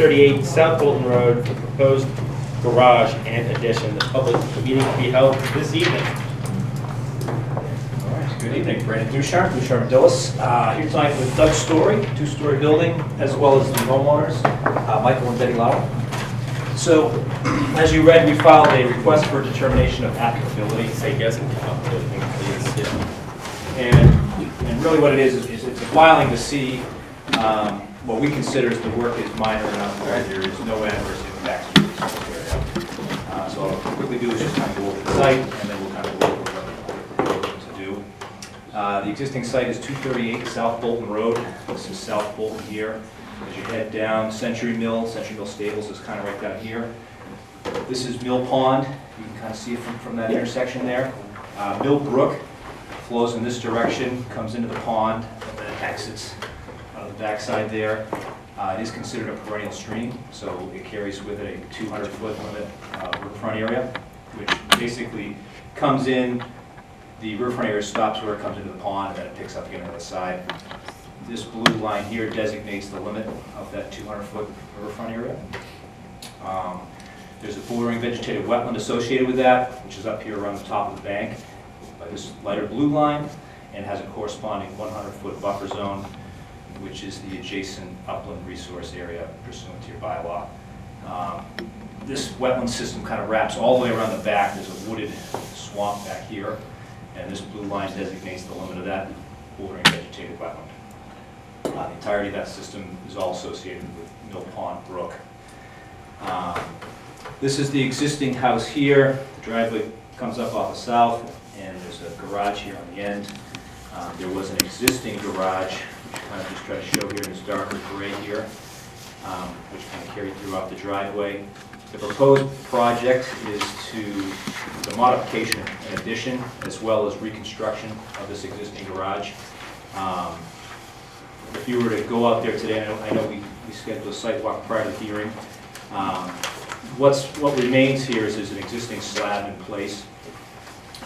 238 South Bolton Road for proposed garage and addition. The public meeting to be held this evening. All right, good evening. Brandon Ducharme, Dillis, here tonight with Doug Story, two-story building, as well as the homeowners, Michael and Betty Lauer. So, as you read, we filed a request for determination of applicability. I guess it can come to the thing, please. And really what it is it's a filing to see what we consider as the work is minor enough where there is no adverse impacts to this area. So what I'll quickly do is just kind of go over the site, and then we'll kind of go over what we're looking to do. The existing site is 238 South Bolton Road. This is South Bolton here. As you head down, Century Mill Stables is kind of right down here. This is Mill Pond. You can kind of see it from that intersection there. Mill Brook flows in this direction, comes into the pond, and then exits on the backside there. It is considered a perennial stream, so it carries with it a 200-foot limit riverfront area, which basically comes in, the riverfront area stops where it comes into the pond, and then it picks up again on the other side. This blue line here designates the limit of that 200-foot riverfront area. There's a bordering vegetated wetland associated with that, which is up here around the top of the bank by this lighter blue line, and has a corresponding 100-foot buffer zone, which is the adjacent upland resource area pursuant to your bylaw. This wetland system kind of wraps all the way around the back. There's a wooded swamp back here, and this blue line designates the limit of that bordering vegetated wetland. The entirety of that system is all associated with Mill Pond Brook. This is the existing house here. The driveway comes up off the south, and there's a garage here on the end. There was an existing garage, which kind of just try to show here in this darker gray here, which kind of carried throughout the driveway. The proposed project is the modification and addition, as well as reconstruction of this existing garage. If you were to go out there today, I know we scheduled a site walk prior to the hearing. What remains here is there's an existing slab in place,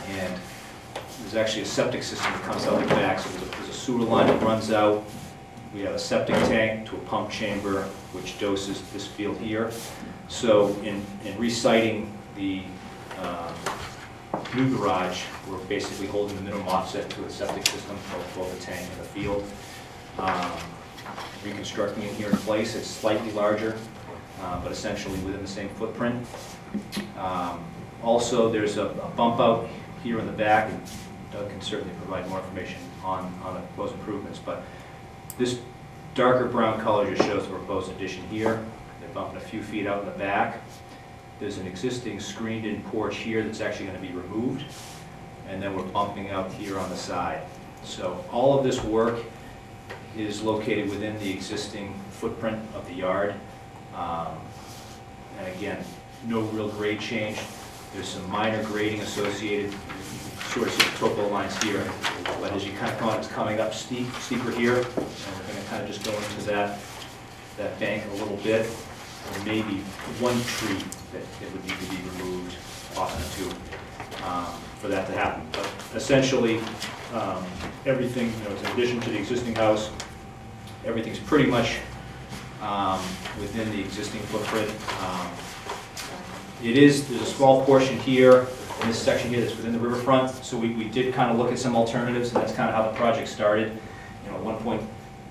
and there's actually a septic system that comes out the back. So there's a sewer line that runs out. We have a septic tank to a pump chamber, which doses this field here. So in reciting the new garage, we're basically holding the minimum offset to a septic system for both the tank and the field. Reconstructing it here in place. It's slightly larger, but essentially within the same footprint. Also, there's a bump out here in the back, and Doug can certainly provide more information on the proposed improvements, but this darker brown color just shows the proposed addition here. They're bumping a few feet out in the back. There's an existing screened-in porch here that's actually going to be removed, and then we're bumping out here on the side. So all of this work is located within the existing footprint of the yard. And again, no real grade change. There's some minor grading associated. You sort of see the topo lines here, but as you kind of come on, it's coming up steeper here, and we're going to kind of just go into that bank a little bit. There may be one tree that would need to be removed off the two for that to happen. But essentially, everything, is in addition to the existing house, everything's pretty much within the existing footprint. There's a small portion here, in this section here, that's within the riverfront, so we did kind of look at some alternatives, and that's kind of how the project started. At one point,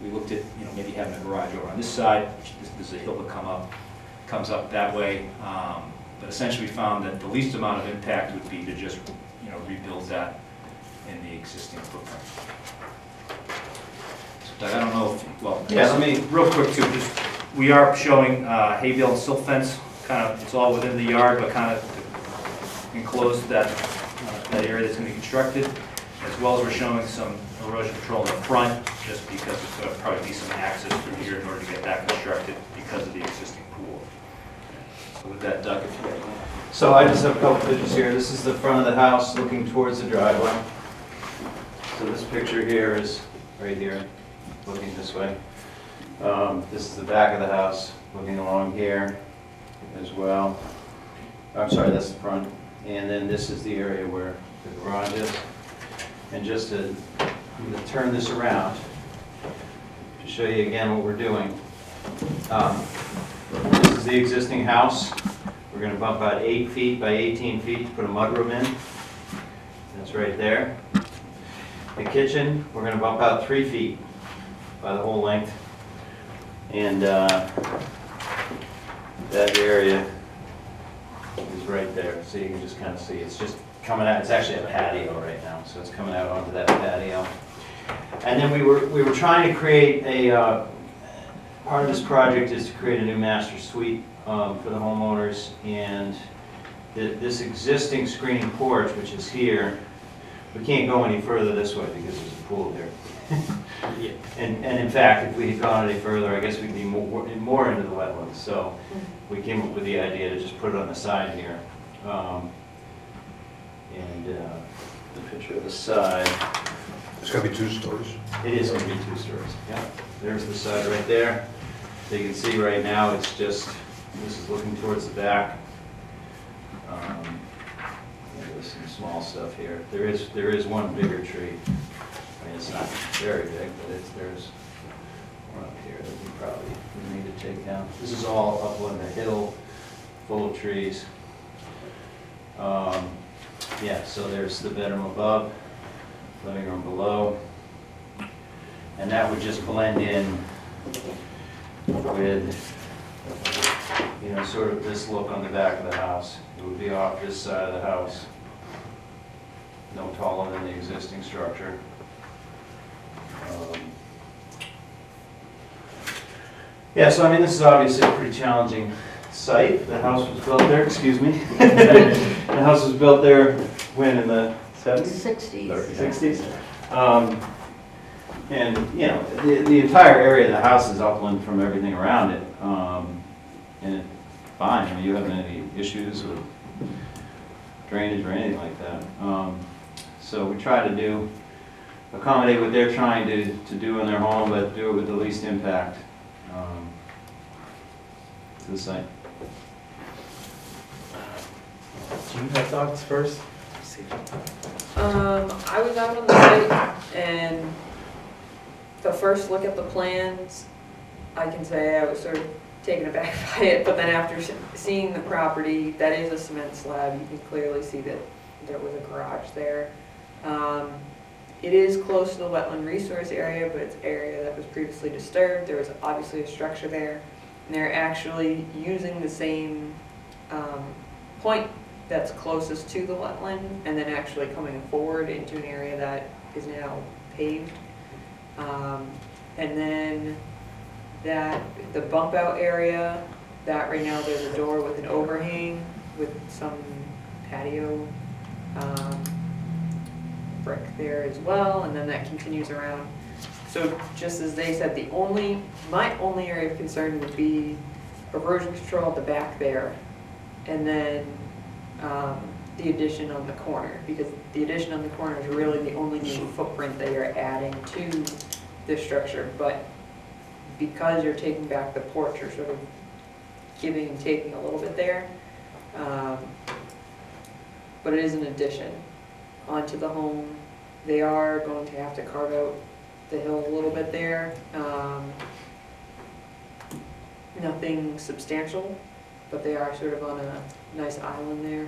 we looked at, maybe having a garage over on this side, there's a hill that comes up that way, but essentially we found that the least amount of impact would be to just, rebuild that in the existing footprint. So Doug, I don't know if, let me, real quick too, we are showing hay bale and silt fence, it's all within the yard, but kind of enclosed that area that's going to be constructed, as well as we're showing some erosion control in the front, just because there's going to probably be some access through here in order to get that constructed because of the existing pool. So with that, Doug, if you have one. So I just have a couple pictures here. This is the front of the house looking towards the driveway. So this picture here is right here, looking this way. This is the back of the house, looking along here as well. I'm sorry, that's the front. And then this is the area where the garage is. And just to turn this around, to show you again what we're doing. This is the existing house. We're going to bump out 8 feet by 18 feet to put a mudroom in. That's right there. The kitchen, we're going to bump out 3 feet by the whole length. And that area is right there, so you can just kind of see. It's just coming out. It's actually a patio right now, so it's coming out onto that patio. And then we were trying to create a part of this project is to create a new master suite for the homeowners, and this existing screening porch, which is here, we can't go any further this way because there's a pool there. Yeah. And in fact, if we had gone any further, I guess we'd be more into the wetlands. So we came up with the idea to just put it on the side here. The picture of the side. It's gonna be 2 stories. It is going to be 2 stories. Yeah. There's the side right there. So you can see right now it's just, this is looking towards the back. There's some small stuff here. There is one bigger tree. I mean, it's not very big, but there's one up here that we probably need to take down. This is all up on the hill, full of trees. Yeah, so there's the bedroom above, living room below. And that would just blend in with, sort of this look on the back of the house. It would be off this side of the house, no taller than the existing structure. Yeah, so I mean, this is obviously a pretty challenging site. The house was built there, excuse me. The house was built there when, in the 70s? 60s. And, the entire area of the house is upland from everything around it. And it's fine. I mean, you haven't had any issues with drainage or anything like that. So we try to accommodate what they're trying to do in their home, but do it with the least impact to the site. Do you have thoughts first? I was out on the site, and the first look at the plans, I can say I was sort of taken aback by it, but then after seeing the property, that is a cement slab, you can clearly see that there was a garage there. It is close to the wetland resource area, but it's an area that was previously disturbed. There was obviously a structure there, and they're actually using the same point that's closest to the wetland, and then actually coming forward into an area that is now paved. And then the bump out area, that right now there's a door with an overhang with some patio brick there as well, and then that continues around. So just as they said, my only area of concern would be erosion control at the back there, and then the addition on the corner, because the addition on the corner is really the only new footprint that you're adding to this structure. But because you're taking back the porch, you're sort of giving and taking a little bit there. But it is an addition onto the home. They are going to have to carve out the hill a little bit there. Nothing substantial, but they are sort of on a nice island there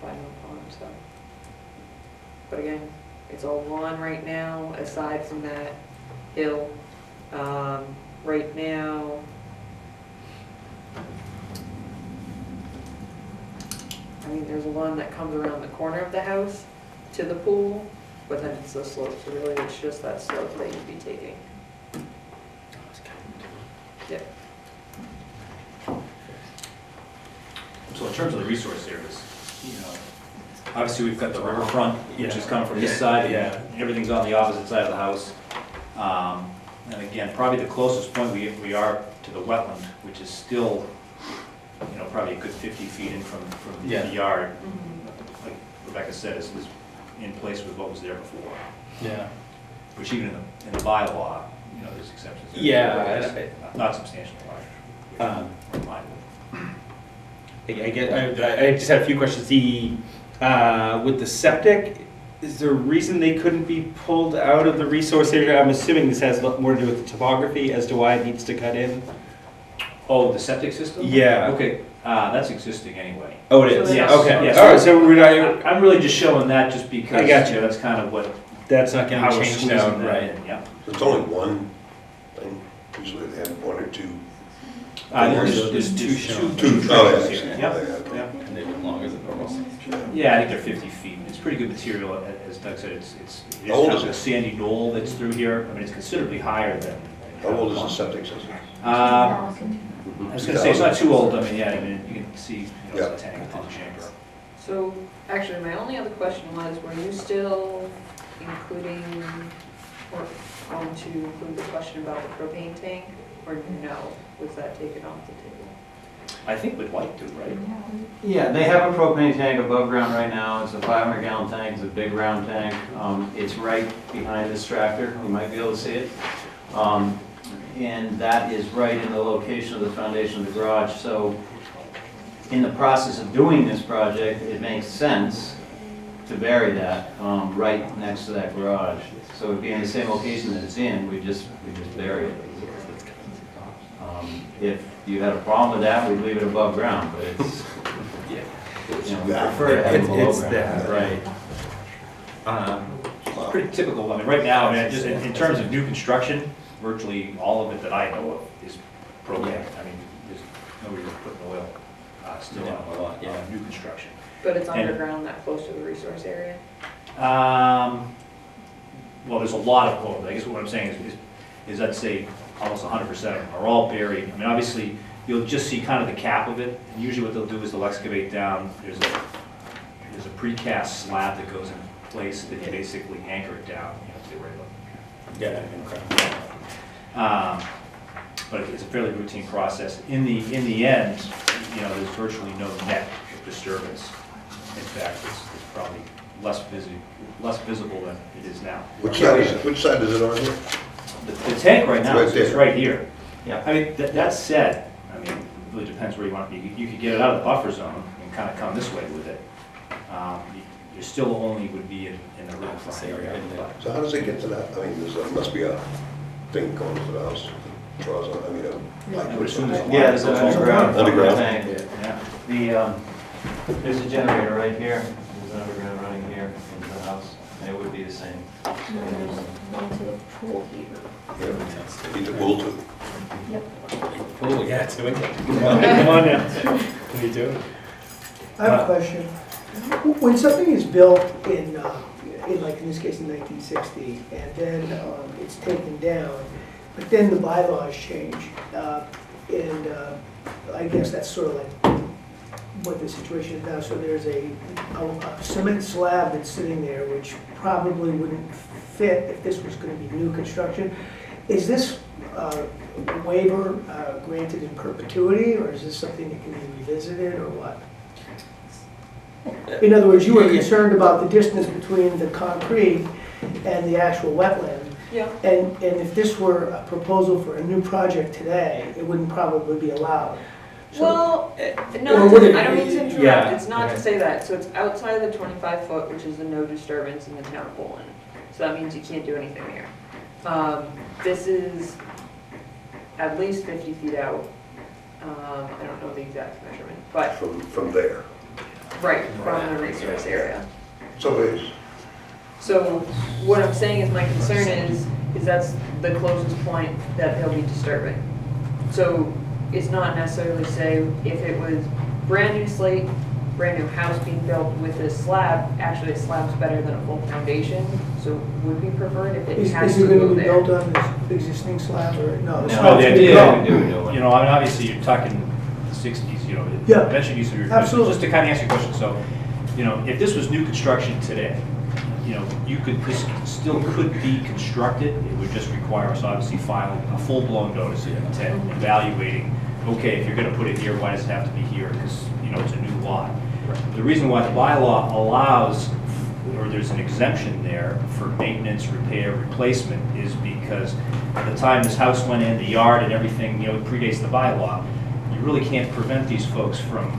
by no pond. So, but again, it's all lawn right now. Aside from that hill, right now. I mean, there's a lawn that comes around the corner of the house to the pool, but then it's the slope, so really it's just that slope that you'd be taking. Yep. So in terms of the resource areas, obviously we've got the riverfront, which is coming from this side, and everything's on the opposite side of the house. And again, probably the closest point we are to the wetland, which is still, probably a good 50 feet in from the yard. Mm-hmm. Like Rebecca said, is in place with what was there before. Yeah. Which even in the bylaw, there's exceptions. Yeah. Not substantially large. I just had a few questions. With the septic, is there a reason they couldn't be pulled out of the resource area? I'm assuming this has more to do with the topography as to why it needs to cut in. Oh, the septic system? Yeah. Okay, that's existing anyway. Oh, it is? Yes, Okay, yes. all right, so we're not, I'm really just showing that just because, I got you. that's kind of what, that's not how gonna we're change squeezing now, that right? in, yeah. It's only one thing, usually they have one or two. There's two shown. Two, oh, yeah. Here. actually. Yep, Okay. yep. And they've been longer than normal. Yeah, I think they're 50 feet. It's pretty good material, as Doug said, it's How old kind is of a it? sandy knoll that's through here. I mean, it's considerably higher than. How old is the septic system? I was gonna say, it's not too old, I mean, yeah, I mean, you can see, Yeah. it's a tank, it's in the chamber. So, actually, my only other question was, were you still including, or going to include the question about the propane tank, or no? Was that taken off the table? I think we'd like to, right? Yeah, they have a propane tank above ground right now. It's a 500-gallon tank. It's a big round tank. It's right behind this tractor. You might be able to see it. And that is right in the location of the foundation of the garage. So in the process of doing this project, it makes sense to bury that right next to that garage. So it'd be in the same location that it's in, we just bury it. If you had a problem with that, we'd leave it above ground, but it's, you know, we prefer to have it below It's ground. that, Right. It's pretty typical, I mean, right now, I mean, just in terms of new construction, virtually all of it that I know of is propane. I mean, there's nobody that's putting oil still on new construction. But it's And- underground, that close to the resource area? Well, there's a lot of oil, I guess what I'm saying is I'd say almost 100% of them are all buried. I mean, obviously, you'll just see kind of the cap of it, and usually what they'll do is they'll excavate down, there's a precast slab that goes in place that you basically anchor it down, you have to get rid of it. Yeah, But it's a fairly routine process. In the end, you know, there's virtually no net disturbance. In fact, it's probably less visible than it is now. Which side is it on here? The tank right now Right is there. right here. Yeah. I mean, that said, I mean, it really depends where you want to be. You could get it out of the buffer zone and kind of come this way with it. You still only would be in the riverfront area. So how does it get to that? I mean, must be a thing going to the house, draws on, I mean, I would assume there's a Yeah, there's an underground Underground. tank. Yeah. There's a generator right here. There's an underground running here into the house. And it would be the same. Yeah, need a wool too. Oh, yeah, it's doing it. Come on now. Can you do it? I have a question. When something is built in like in this case in 1960, and then it's taken down, but then the bylaws change, and I guess that's sort of like what the situation is now. So there's a cement slab that's sitting there, which probably wouldn't fit if this was going to be new construction. Is this waiver granted in perpetuity, or is this something that can be revisited, or what? In other words, you were concerned about the distance between the concrete and the actual wetland. Yeah. And if this were a proposal for a new project today, it wouldn't probably be allowed. So- Well, Or no, would it I don't mean to be- interrupt, Yeah. it's not to say that. So it's outside of the 25 foot, which is the no disturbance in the town of Poland. So that means you can't do anything here. This is at least 50 feet out. I don't know the exact measurement, but From there. right from the resource area. So it is. So what I'm saying is my concern is that's the closest point that they'll be disturbing. So it's not necessarily say if it was brand new slate, brand new house being built with this slab, actually a slab's better than a full foundation, so would be preferred if it has Is to it going go to be built there. on this existing slab, or no? the No, slab's the gonna idea- go. We do a new one. You know, I mean, obviously, you're talking the 60s, you know, Yeah. eventually needs to be. Absolutely. Just to kind of answer your question, so, you know, if this was new construction today, you know, this still could be constructed, it would just require us obviously filing a full-blown notice of intent, evaluating, okay, if you're gonna put it here, why does it have to be here, because, you know, it's a new lot. The reason why the bylaw allows, or there's an exemption there for maintenance, repair, replacement, is because at the time this house went in, the yard and everything, you know, it predates the bylaw. You really can't prevent these folks from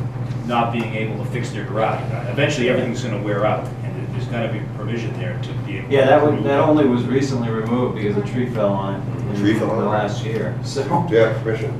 not being able to fix their garage. Eventually, everything's gonna wear out, and there's gotta be a provision there to be able to. Yeah, that remove it. only was recently removed because a tree fell on it Tree fell on in it? the last year. So, Yeah, permission.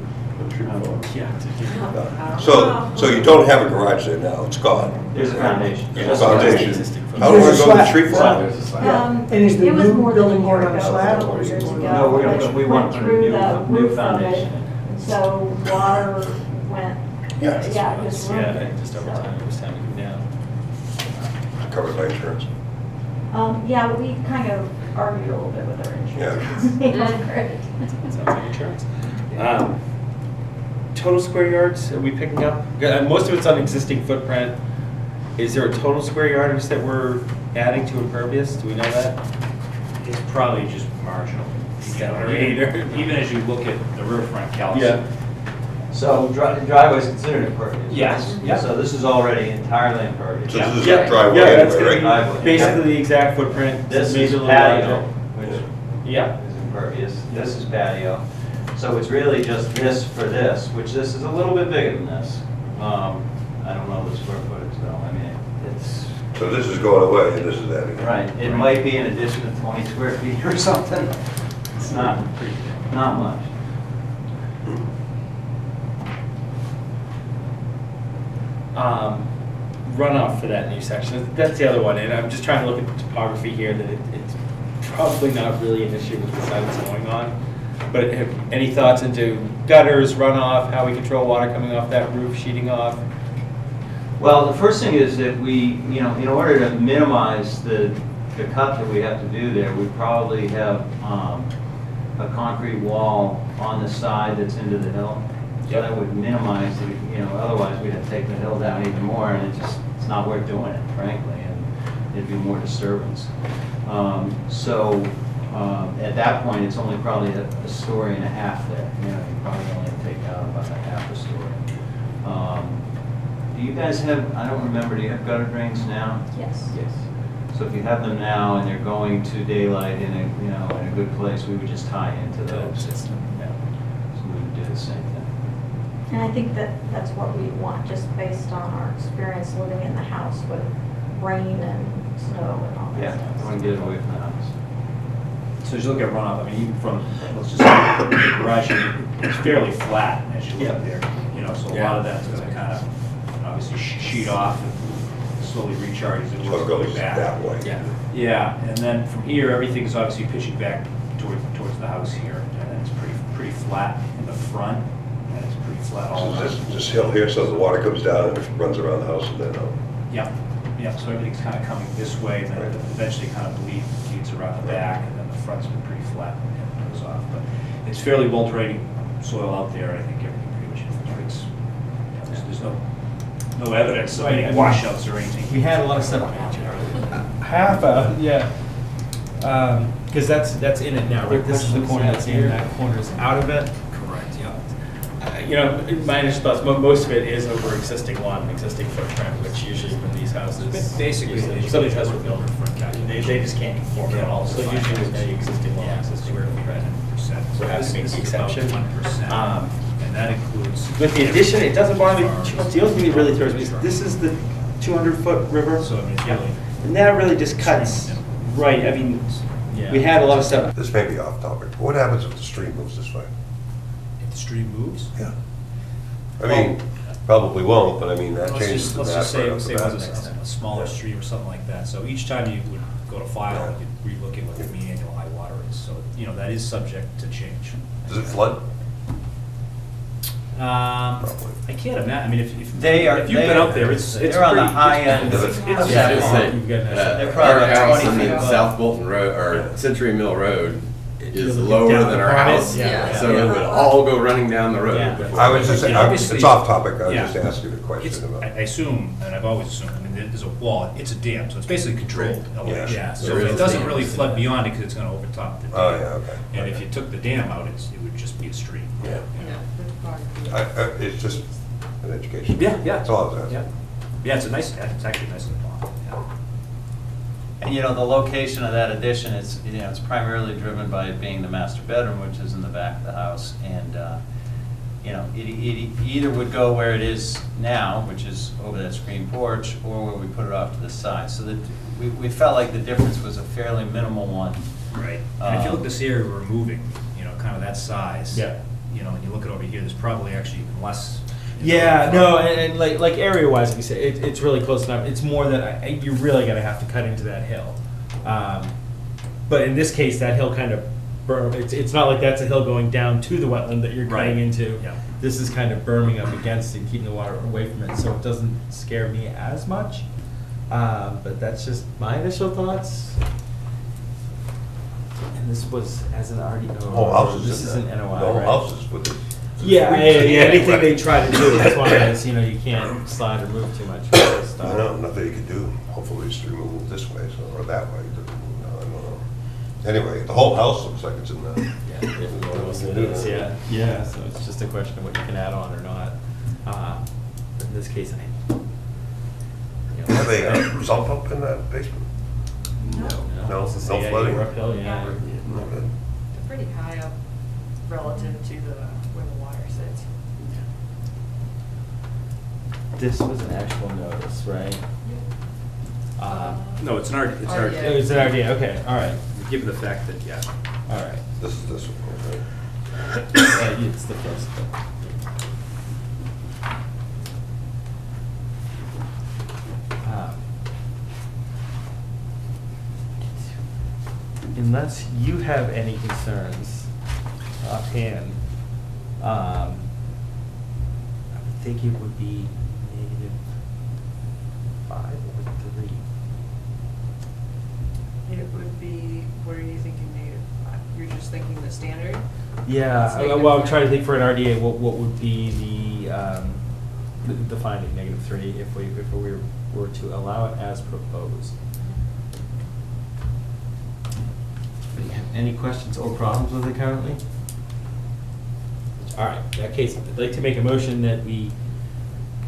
So you don't have a garage there now, it's gone. There's a foundation. Yeah. Foundation. Existing How do I There's a go to the slab. tree farm? And is the It was new more than building a year going on a ago, slab, several or is it years going ago, on? No, which we want went to through new- the new roof of it. foundation. So water went, Yeah. yeah, it just ruined Yeah, it. just over So, time, it was time to come down. Covered by insurance. Yeah, we kind of argued a little bit with our insurance. It wasn't great. Sounds like insurance. Total square yards, are we picking up? Most of it's on existing footprint. Is there a total square yardage that we're adding to impervious? Do we know that? It's probably just marginal. Yeah, You know, right. even as you look at the riverfront calcs. So driveway's considered impervious? Yes, yeah. So this is already entirely impervious? So this is Yeah, a driveway yeah, that's anyway, gonna right? Driveway. be basically the exact footprint. This maybe is a little patio, larger. which Yeah. is impervious. This is patio. So it's really just this for this, which this is a little bit bigger than this. I don't know the square footage though. I mean, it's, So this is going away and this is adding. right, it might be an addition of 20 square feet or something. It's not much. Runoff for that new section, that's the other one, and I'm just trying to look at the topography here, that it's probably not really an issue with the side it's going on. But any thoughts into gutters, runoff, how we control water coming off that roof, sheeting off? Well, the first thing is that we, you know, in order to minimize the cut that we have to do there, we probably have a concrete wall on the side that's into the hill. So that would minimize, you know, otherwise we'd have to take the hill down even more, and it's not worth doing it, frankly, and it'd be more disturbance. At that point, it's only probably a story and a half there. You know, you probably only take out about a half a story. Do you guys have, I don't remember, do you have gutter drains now? Yes. Yes. So if you have them now and they're going to daylight in a, you know, in a good place, we would just tie into those. Yeah. So we would do the same thing. And I think that's what we want, just based on our experience living in the house with rain and snow and all that Yeah, stuff. I want to get it away from the house. So as you look at runoff, I mean, even from, let's just say, the garage, it's fairly flat as you look Yeah. there. You know, so a Yeah. lot of that's gonna kind of, obviously, sheet off and slowly recharge as it So works it its way goes back. that way. Yeah. Yeah, and then from here, everything is obviously pitching back towards the house here, and then it's pretty flat in the front, and it's pretty flat all So around. this hill here, so the water comes down and it runs around the house and then out. Yeah, so everything's kind of coming this way, and then it eventually kind of bleeds around the back, and then the front's been pretty flat and it goes off. But it's fairly well draining soil out there, I think everything pretty much infiltrates. Yeah, there's no evidence of Right, I any mean- washouts or anything. We had a lot of stuff. Half yeah. Because that's in it now, right? This is the corner that's in, that corner is out of it? Correct, yeah. You know, my initial thoughts, most of it is over existing lawn, existing footprint, which usually when these houses. Basically, Some of these houses with builder front they just can't conform at all, so usually there's any existing lawn, existing footprint. So it has to make the exception. 1%, and that includes. With the addition, it doesn't bother me too much. The only thing that really throws me is this is the 200-foot river, So I mean, it's really. and that really just cuts, right, I mean, we had a lot of stuff. This may be off topic, but what happens if the stream moves this way? If the stream moves? Yeah. I mean, probably won't, but I mean, that Let's changes just, the let's map just right say, off say the it bat. was a smaller stream or something like that, so each time you would go to file, you'd relook at what the mean annual high water is, so, you know, that is subject to change. Does it flood? I can't imagine, I mean, if you've been out there, it's pretty. They're on the high end. Is it- It's- Yeah, it's- just say, You've got They're our probably about house 20 in feet above. South Bolton Road, or Century Mill Road, is You're lower down than our upon it? house. Yeah. So it would all go running down the road. Yeah. before- I was just, You know, obviously- it's off topic, I was Yeah. just asking the It's, question I about. assume, and I've always assumed, I mean, there's a wall, it's a dam, so it's basically controlled elevation. Yeah. So There if is it a doesn't dam. really flood beyond it, because it's gonna overtop the dam. Oh, yeah, okay. And if you took the dam out, it would just be a stream. Yeah. Yeah. It's just an education. Yeah, yeah. That's all I was asking. Yeah, yeah, it's actually nice and long, yeah. And you know, the location of that addition is, you know, it's primarily driven by it being the master bedroom, which is in the back of the house. And, you know, it either would go where it is now, which is over that screen porch, or where we put it off to the side. So that, we felt like the difference was a fairly minimal one. Right. And if you look at this area we're moving, you know, kind of that size. Yeah. you know, and you look at over here, there's probably actually even less. Yeah, no, and like area-wise, like you said, it's really close enough. It's more that you're really gonna have to cut into that hill. But in this case, that hill kind of, it's not like that's a hill going down to the wetland that you're cutting Right. into. Yeah. This is kind of berming up against it, keeping the water away from it, so it doesn't scare me as much. But that's just my initial thoughts. And this was as an RDO. The whole house is This in is that. an NOI, The whole right? house is with it. Yeah, anything they try to do, that's why it's, you know, you can't slide or move too much with this I stuff. don't know, nothing you can do. Hopefully it's to remove it this way, so, or that way. I don't know. Anyway, the whole house looks like it's in the. Yeah, it is, yeah, so it's just a question of what you can add on or not. But in this case, Have they a sump pump in that basement? No, It's a no CIE flooding? uphill, yeah. No good. They're pretty high up relative to where the water sits. This was an actual notice, right? No, it's an RDA. It was an idea, okay, all right, given the fact that, yeah. all right. This is this one, right? It's the first thing. Unless you have any concerns offhand, I would think it would be -5 or 3. It would be, what are you thinking, negative? You're just thinking the standard? Yeah, It's negative well, I'm five. trying to think for an RDA, what would be the finding, -3, if we were to allow it as proposed? Any questions or problems with it currently? All right, in that case, I'd like to make a motion that we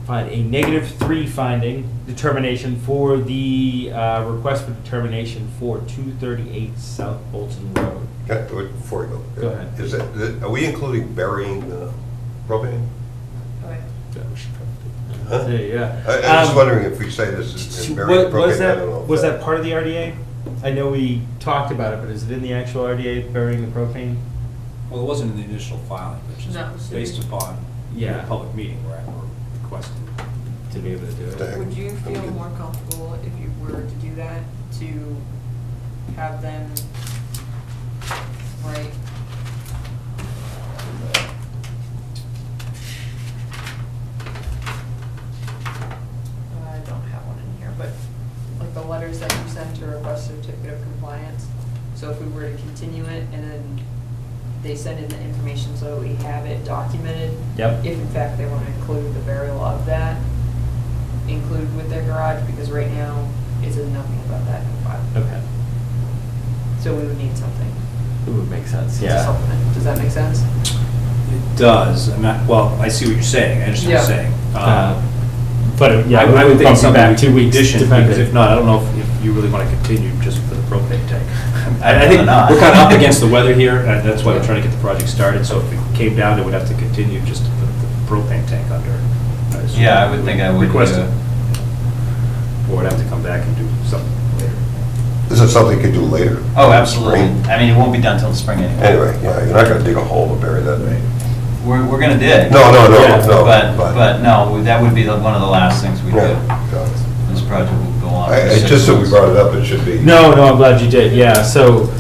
find a -3 finding determination for the request for determination for 238 South Bolton Road. Wait, before you go. Go ahead. Is that, are we including burying the propane? Okay. Huh? Yeah. I'm just wondering if we say this is burying propane, Was I don't know. if was that part of the RDA? I know we talked about it, but is it in the actual RDA, burying the propane? Well, it wasn't in the initial filing, which is No. based upon Yeah. the public meeting where I requested. To be able to do it? Dang. Would you feel more comfortable if you were to do that, to have them write? I don't have one in here, but like the letters that you sent to request certificate of compliance. So if we were to continue it and then they send in the information so that we have it documented. Yep. If in fact they want to include the burial of that, include with their garage, because right now it says nothing about that in the file. Okay. So we would need something It would make sense, to yeah. supplement. Does that make sense? It does, and well, I see what you're saying, I understand what you're saying. But, yeah, I would think bump it's you something back we 2 could weeks. condition, depending. because if not, I don't know if you really want to continue just for the propane tank. I think not. we're kind of up against the weather here, and that's why we're trying to get the project started, so if it came down to it, we'd have to continue just to put the propane tank under. assume. Yeah, I would think I would. Request it. Or would have to come back and do something later. Is it something you could do later? Oh, absolutely. Spring? I mean, it won't be done till the spring anyway. Anyway, yeah, you're not gonna dig a hole to bury that. We're gonna dig. No, Yeah, no, But no, that would be one of the last things we do. Yeah, got it. This project will go on. for It's 6 just that we months. brought it up, it should be. No, I'm glad you did, yeah, so.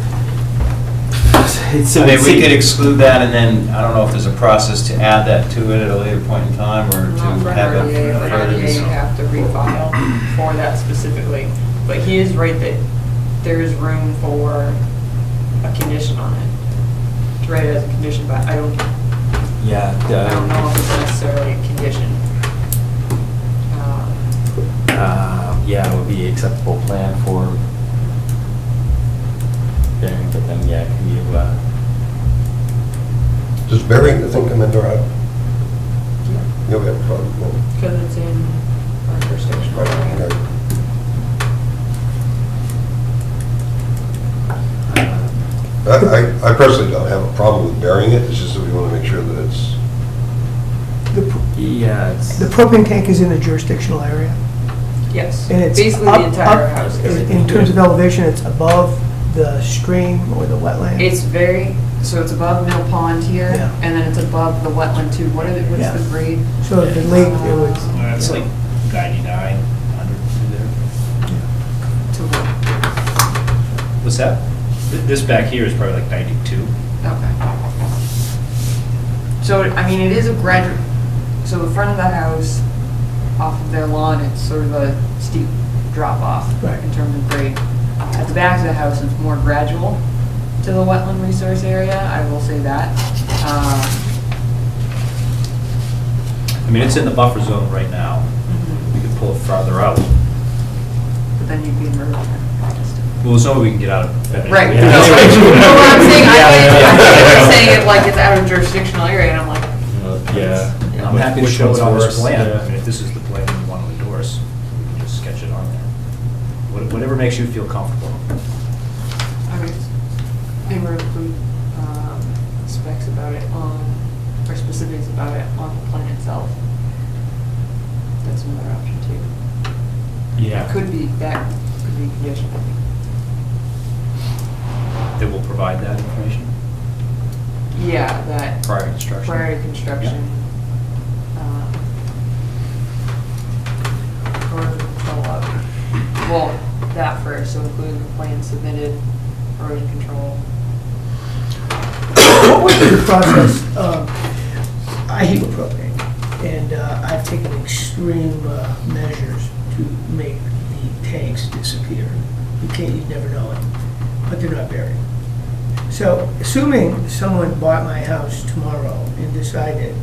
I mean, we could exclude that, and then, I don't know if there's a process to add that to it at a later point in time, or to Not for have an it RDA, for but further RDA you discussion. have to refile for that specifically. But he is right that there is room for a condition on it. To write it as a condition, but I don't Yeah. know if it's necessarily a condition. Yeah, it would be acceptable plan for burying, but then, yeah, can you, Does burying the thing come into our, you'll have a problem, no? Because it's in our jurisdiction. Okay. I personally don't have a problem with burying it, it's just that we want to make sure that it's, yeah, it's. The propane tank is in a jurisdictional area, Yes, and it's basically up- the entire up- house. In terms of elevation, it's above the stream or the wetland. It's very, So it's above Mill Pond here, Yeah. and then it's above the wetland too. What's Yeah. the grade? So if the lake, it would, It's like 9,900 through there. To what? What's that? This back here is probably like 92. Okay. So, I mean, it is a gradual, so the front of the house, off of their lawn, it's sort of a steep drop off Right. in terms of grade. At the back of the house, it's more gradual to the wetland resource area, I will say that. I mean, it's in the buffer zone right now. We could pull it farther out. But then you'd be in river. Well, there's no way we can get out of it. Right. Yeah. No, what I'm saying, Yeah. I'm saying it like it's out of jurisdictional area, and I'm like, Yeah. I'm happy to Which show one's it on this worse? plan. Yeah. I mean, if this is the plan you want to endorse, we can just sketch it on there. Whatever makes you feel comfortable. I mean, they were include specs about it on, or specifics about it on the plan itself. That's another option too. Yeah. Could be, that could be conditional. They will provide that information Yeah, that prior to construction. prior to construction. Erosion control of, well, that first, so including the plan submitted, erosion control. what would be the process? I heat with propane, and I've taken extreme measures to make the tanks disappear. You'd never know it, but they're not buried. So, assuming someone bought my house tomorrow and decided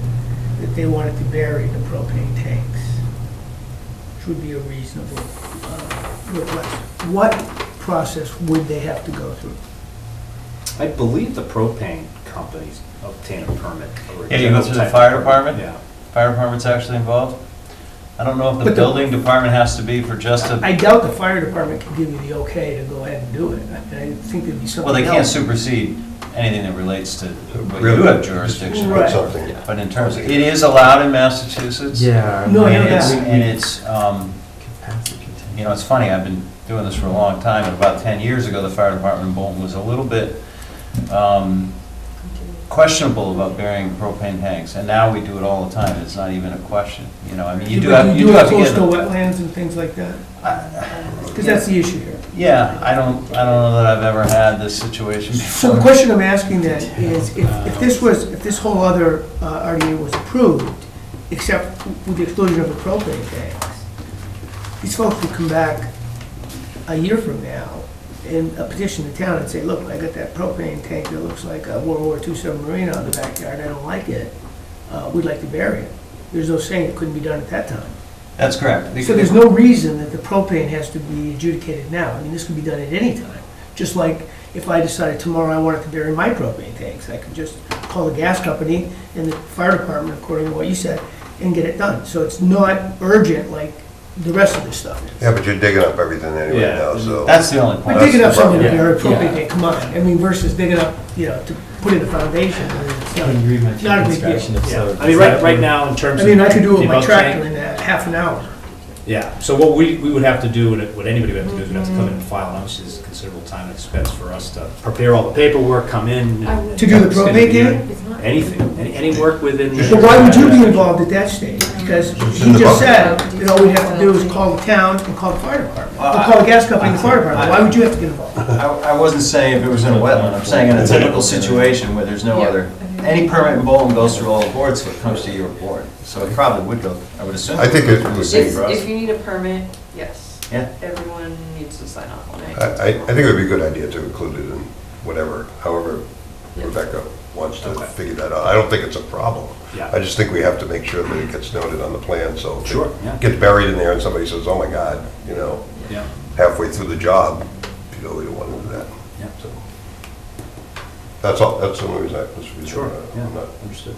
that they wanted to bury the propane tanks, which would be a reasonable request, what process would they have to go through? I believe the propane companies obtain a permit. Or a Yeah, you go through the type fire of permit. department? Yeah. Fire department's actually involved? I don't know if the But the- building department has to be for just a, I doubt the fire department can give you the okay to go ahead and do it. I think there'd be something well, they else. can't supersede anything that relates to what Really? you have jurisdiction. Right. Something. But in terms of, it is allowed in Massachusetts. Yeah. No, I know And it's, that. and it's, you know, it's funny, I've been doing this for a long time, and about 10 years ago, the fire department in Bolton was a little bit questionable about burying propane tanks, and now we do it all the time, it's not even a question, you know, I mean, you do have to get coastal them. wetlands and things like that? Because that's the issue here. Yeah, I don't know that I've ever had this situation So the before. question I'm asking then is, if this whole other RDA was approved, except with the exclusion of the propane tanks, these folks would come back a year from now and petition the town and say, look, I got that propane tank that looks like a World War II submarine out in the backyard, I don't like it, we'd like to bury it. There's no saying it couldn't be done at that time. That's correct. So there's no reason that the propane has to be adjudicated now. I mean, this could be done at any time. Just like if I decided tomorrow I wanted to bury my propane tanks, I could just call the gas company and the fire department, according to what you said, and get it done. So it's not urgent like the rest of this stuff is. Yeah, but you're digging up everything anyway Yeah, now, so. that's the only point. But digging up something to Yeah. bury a propane Yeah. tank, come on. I mean, versus digging up, to put in a foundation. I mean, it's not- When you mentioned Not a big construction deal. of Yeah. solar. I mean, right now, in terms I of. mean, I could do it with the my above tractor tank- in half an hour. Yeah, so what we would have to do, and what anybody would have to do is we'd have to come in and file, and obviously there's considerable time and expense for us to prepare all the paperwork, come in. To do the It's gonna propane be tank? Anything, any work within. But why would you be involved at that stage? Because he just said that all we have to do is call the town and call the fire department. Or call the gas company and the fire department. Why would you have to get involved? I wasn't saying if it was in a wetland, I'm saying in a typical situation where there's no other, any permit in Bolton goes through all the boards, so it comes to your board. So it probably would go, I would assume. I think it would go would through the be- same process. If you need a permit, yes. Yeah. Everyone needs to sign off on it. I think it would be a good idea to include it in whatever, however Rebecca wants to figure that out. I don't think it's a problem. Yeah. I just think we have to make sure that it gets noted on the plan, so if Sure, it yeah. gets buried in there and somebody says, oh my God, Yeah, halfway through the job, we don't want to do that. yeah, So that's all, that's the only reason that's the reason sure, I'm yeah, not. understood.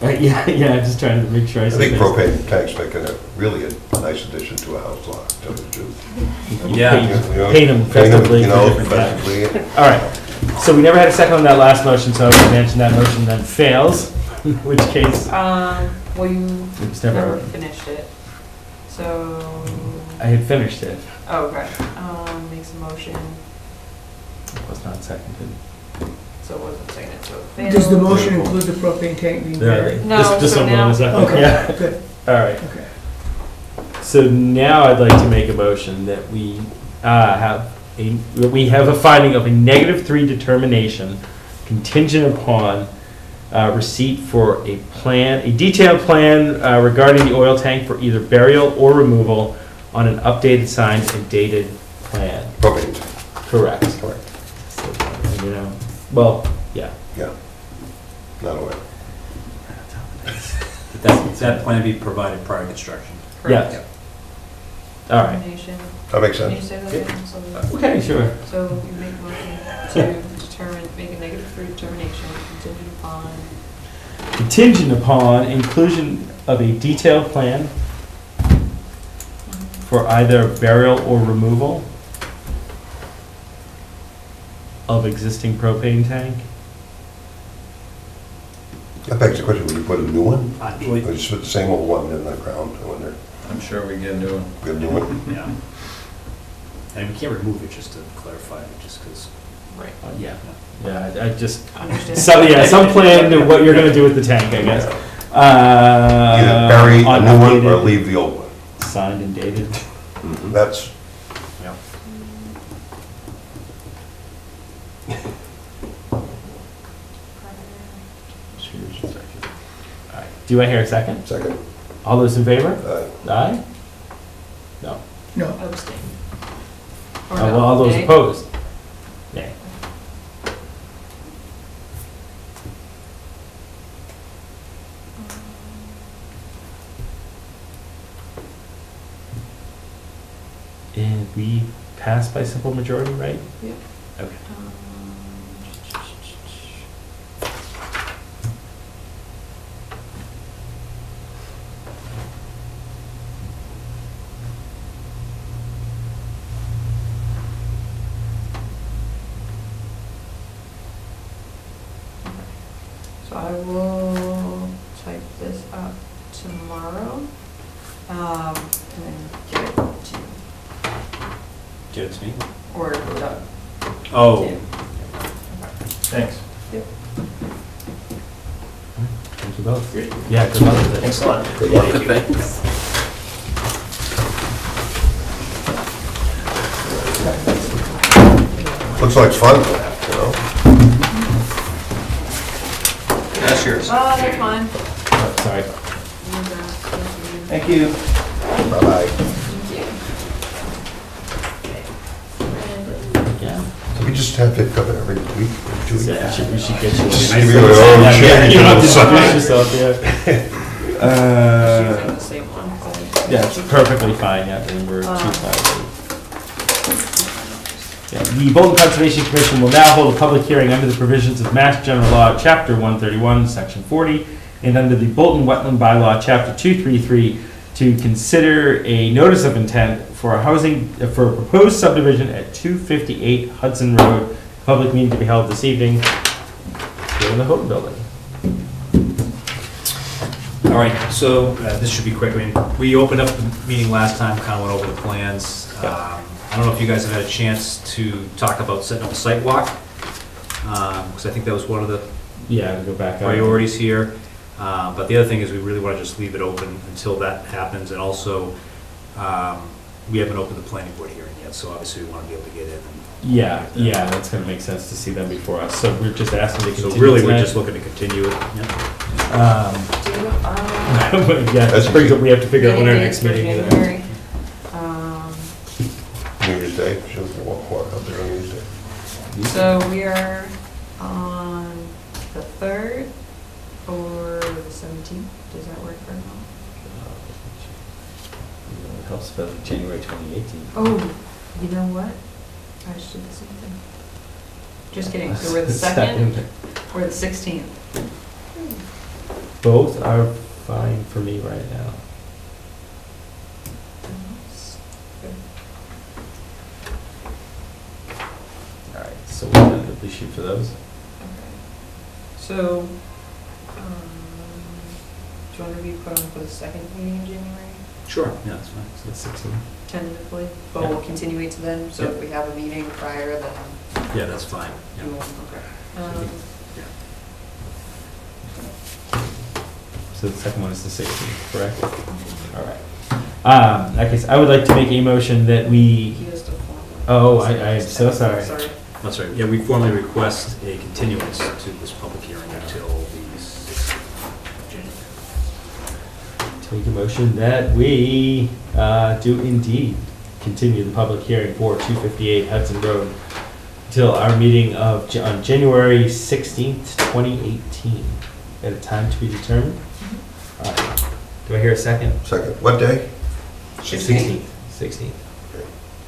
Yeah, I'm just trying to make sure I I say think this. propane tanks make really a nice addition to a house lot, to tell you the truth. Yeah. You know, Paint 'em festively You for know, different guys. festively. All right, so we never had a second on that last motion, so I would imagine that motion then fails, in which case, Well, you It's never- never finished it, so, I had finished it. oh, okay, makes a motion Was not seconded. So it wasn't seconded, so it Does the failed. motion include the propane tank being buried? No, Just so someone now- was second. Okay, Yeah. good, All right. okay. So now I'd like to make a motion that we have a finding of a -3 determination contingent upon receipt for a detailed plan regarding the oil tank for either burial or removal on an updated, signed, and dated plan. Propane. Correct. Correct. So, you know, well, yeah. Yeah. Not aware. That plan be provided prior to construction. Correct. Yeah. All right. Determination. That makes Can you sense. say that again? So- Okay, sure. So you make a motion to make a -3 determination Contingent upon inclusion of a detailed plan for either burial or removal of existing propane tank. That begs the question, would you put a new one? I Or believe, just put the same old one in the ground, I wonder, I'm sure we get a new one. get a new one? yeah. And we can't remove it, just to clarify, just because. Right. Yeah, yeah, I just, Understand. so, yeah, some plan to what you're gonna do with the tank, I guess. Either bury a new one or Unupdated, leave the old one. Signed and dated. That's, Yeah. All right. Do I hear a second? second. All those in favor? Aye? No, Abstain. Or Well, no, all those nay? opposed? Nay. And we passed by simple majority, right? Yep. Okay. So I will type this up tomorrow, and then get it to, Give it to me. or Doug. Oh, Yeah. thanks. Thank you both. Yeah, good luck with it. Thanks a lot. Good luck. Thanks. Looks like fun, you know? That's yours. Oh, that's fine. Oh, sorry. Thank you. Bye-bye. Yeah. So we just have to come every week, or 2 weeks? Yeah, we should get you. Just a- give you your own Yeah, chair. you don't have to Something. introduce yourself, yeah. Using the same one. Yeah, it's perfectly fine, yeah, and we're Um, 2-5. Yeah, the Bolton Conservation Commission will now hold a public hearing under the provisions of Mass General Law, Chapter 131, Section 40, and under the Bolton Wetland Bylaw, Chapter 233, to consider a notice of intent for a proposed subdivision at 258 Hudson Road. Public meeting to be held this evening here in the Houghton Building. All right, so this should be quick. I mean, we opened up the meeting last time, kind of went over the plans. I don't know if you guys have had a chance to talk about setting up a site walk, because I think that was one of the Yeah, to go back up. priorities here. But the other thing is we really want to just leave it open until that happens. And also, we haven't opened the planning board hearing yet, so obviously we want to be able to get in. Yeah, yeah, that's gonna make sense to see them before us, so we're just asking to So continue really, we're tonight. just looking to continue it. Yeah, that brings up, we have to figure out when our next meeting is. January. New Year's Day, she'll walk out there on New Year's Day. So we are on the 3rd or the 17th. Does that work for now? It helps about January 2018. Oh, you know what? I just did the same thing. Just kidding. So we're the 2nd or the 16th. Both are fine for me right now. All right, so we'll tentatively shoot for those. Okay. So, do you want to be put on for the second meeting in January? Sure, yeah, that's fine. So 16. Tentatively, but we'll continue it to then, so if we have a meeting prior, then Yeah, that's fine. Yeah. Okay. So the second one is the 16th, correct? All right. In that case, I would like to make a motion that we, He has to form. oh, I am so sorry. That's right. Yeah, we formally request a continuance to this public hearing until the 6th of January. Take a motion that we do indeed continue the public hearing for 258 Hudson Road until our meeting on January 16th, 2018, at a time to be determined. All right. Do I hear a second? Second, what day? 16th. 16th.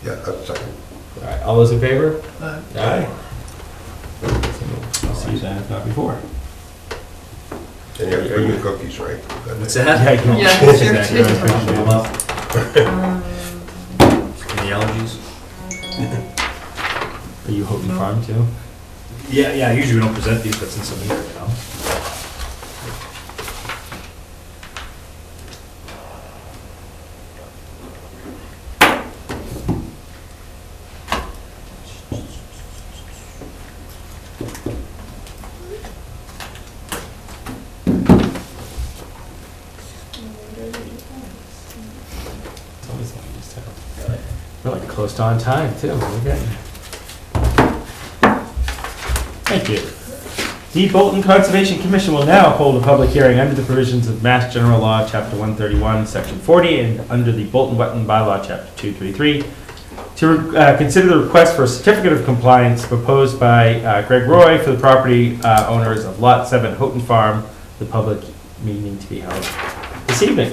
Yeah, that's second. All right, all those in favor? Uh, Aye. I'll see you then, if not before. And you have to bring the cookies, right? What's that? Yeah, you Yeah, can- sure. exactly. I appreciate it. Um, Any allergies? Are you Houghton Farm too? Yeah, usually we don't present these, but since I'm here, you know. It's always like you just tell. We're like close to on time too. Okay. Thank you. The Bolton Conservation Commission will now hold a public hearing under the provisions of Mass General Law, Chapter 131, Section 40, and under the Bolton Wetland Bylaw, Chapter 233, to consider the request for a certificate of compliance proposed by Greg Roy for the property owners of Lot 7 Houghton Farm, the public meeting to be held this evening.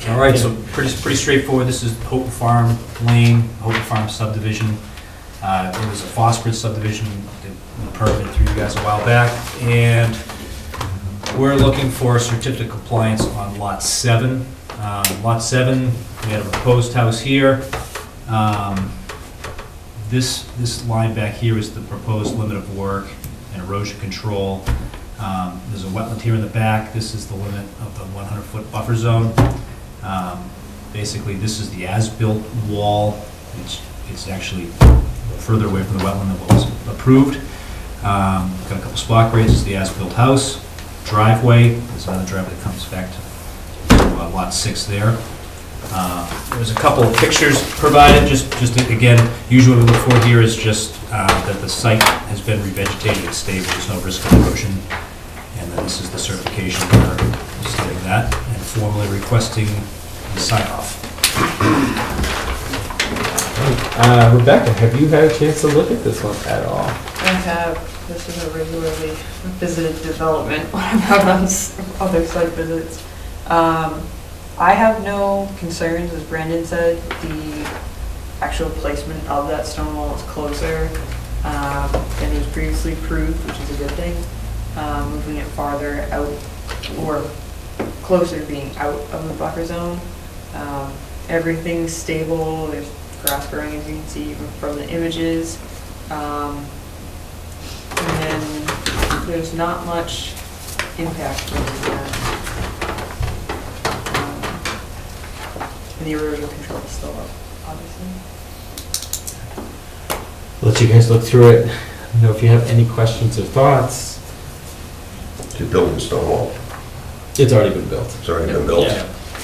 All right, so pretty straightforward. This is Houghton Farm Lane, Houghton Farm subdivision. It was a phosphorus subdivision, the permit through you guys a while back, and we're looking for a certificate of compliance on Lot 7. Lot 7, we have a proposed house here. This line back here is the proposed limit of work and erosion control. There's a wetland here in the back. This is the limit of the 100-foot buffer zone. Basically, this is the as-built wall. It's actually further away from the wetland than what was approved. Got a couple spot grades. This is the as-built house. Driveway, there's another driveway that comes back to lot 6 there. There's a couple of pictures provided, just again, usually what we look for here is just that the site has been revegetated, it's stable, there's no risk of erosion. And then this is the certification letter stating that, and formally requesting the sign-off. Rebecca, have you had a chance to look at this one at all? I have, this is a regularly visited development when I'm out on other site visits. I have no concerns, as Brandon said, the actual placement of that stone wall is closer than it was previously approved, which is a good thing. Moving it farther out, or closer being out of the buffer zone. Everything's stable, there's grass growing as you can see even from the images. And then there's not much impact from and the erosion control is still up, obviously. Let you guys look through it. I don't know if you have any questions or thoughts. You're building a stone wall. It's already been built. It's already been built.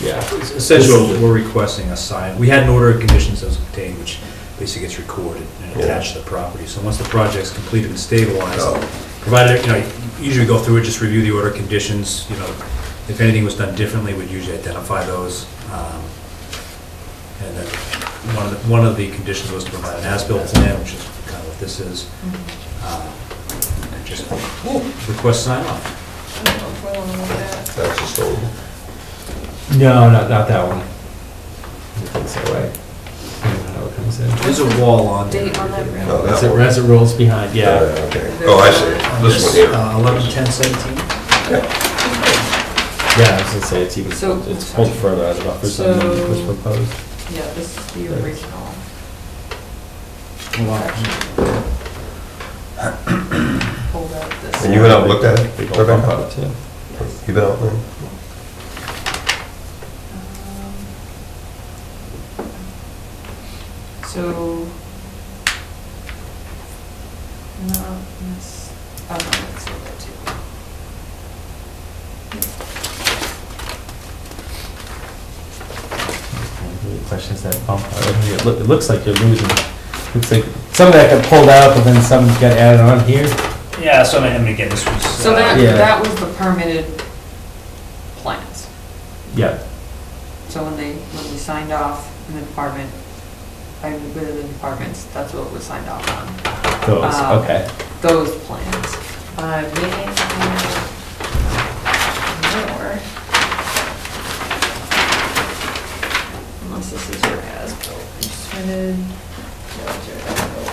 Yeah. Essentially, we're requesting a sign. We had an order of conditions that was obtained, which basically gets recorded and attached to the property. So once the project's completed and stabilized, provided, usually go through it, just review the order of conditions, if anything was done differently, we'd usually identify those. And then one of the conditions was to provide an as-built plan, which is kind of what this is. And just request sign off. That's a stone. No, not that one. I don't think so, right? I don't know how it comes in. There's a wall on there. Date on that? No, As that one. it rolls behind, yeah. Okay. Oh, I see. This one here. 11/10/17. Yeah, I was gonna say it's even, So- it's pulled further out of the buffer zone than was proposed. Yeah, this is the original. Pulled out this. And you went out and looked at it? Big old bump out too. You been out there? So, question is that bump out right here. It looks like you're losing, looks like some of that got pulled out, but then some got added on here. Yeah, so I mean, again, this was. So that, Yeah. that was the permitted plans. Yeah, So when we signed off in the department, within the departments, that's what was signed off on. those, okay. Those plans. Maybe more. Unless this is your as-built. Submitted. Yeah, it's your as-built.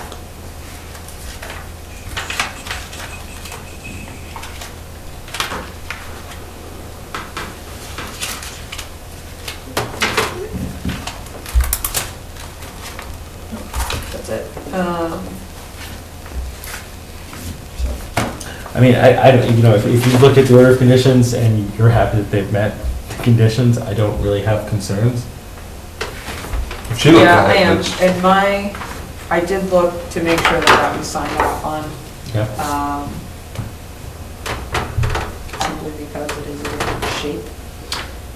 That's it. I mean, I don't, you know, if you look at the order of conditions and you're happy that they've met the conditions, I don't really have concerns. If she looked Yeah, at I it, am, it's- and I did look to make sure that that was signed off on, Yeah. simply because it is a different shape.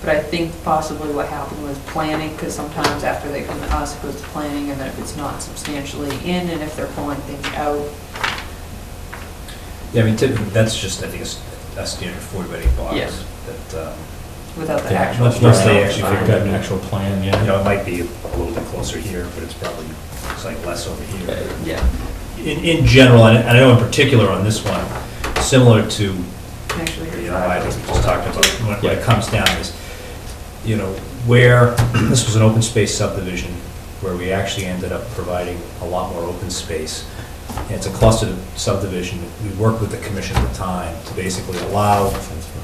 But I think possibly what happened was planning, because sometimes after they come to us, it goes to planning, and then if it's not substantially in, and if they're pulling things out. Yeah, I mean, typically, that's just, I think, a standard 40 by 8 box. Yeah. That, Without the Yeah, actual. unless they actually I've figured got out an the actual plan, you yeah. know, it might be a little bit closer here, but it's probably, it's like less over here. Yeah. In general, and I know in particular on this one, similar to, Actually, you know, I just talked about, when it comes down is, you know, where, this was an open space subdivision, where we actually ended up providing a lot more open space. And it's a clustered subdivision. We worked with the commission at the time to basically allow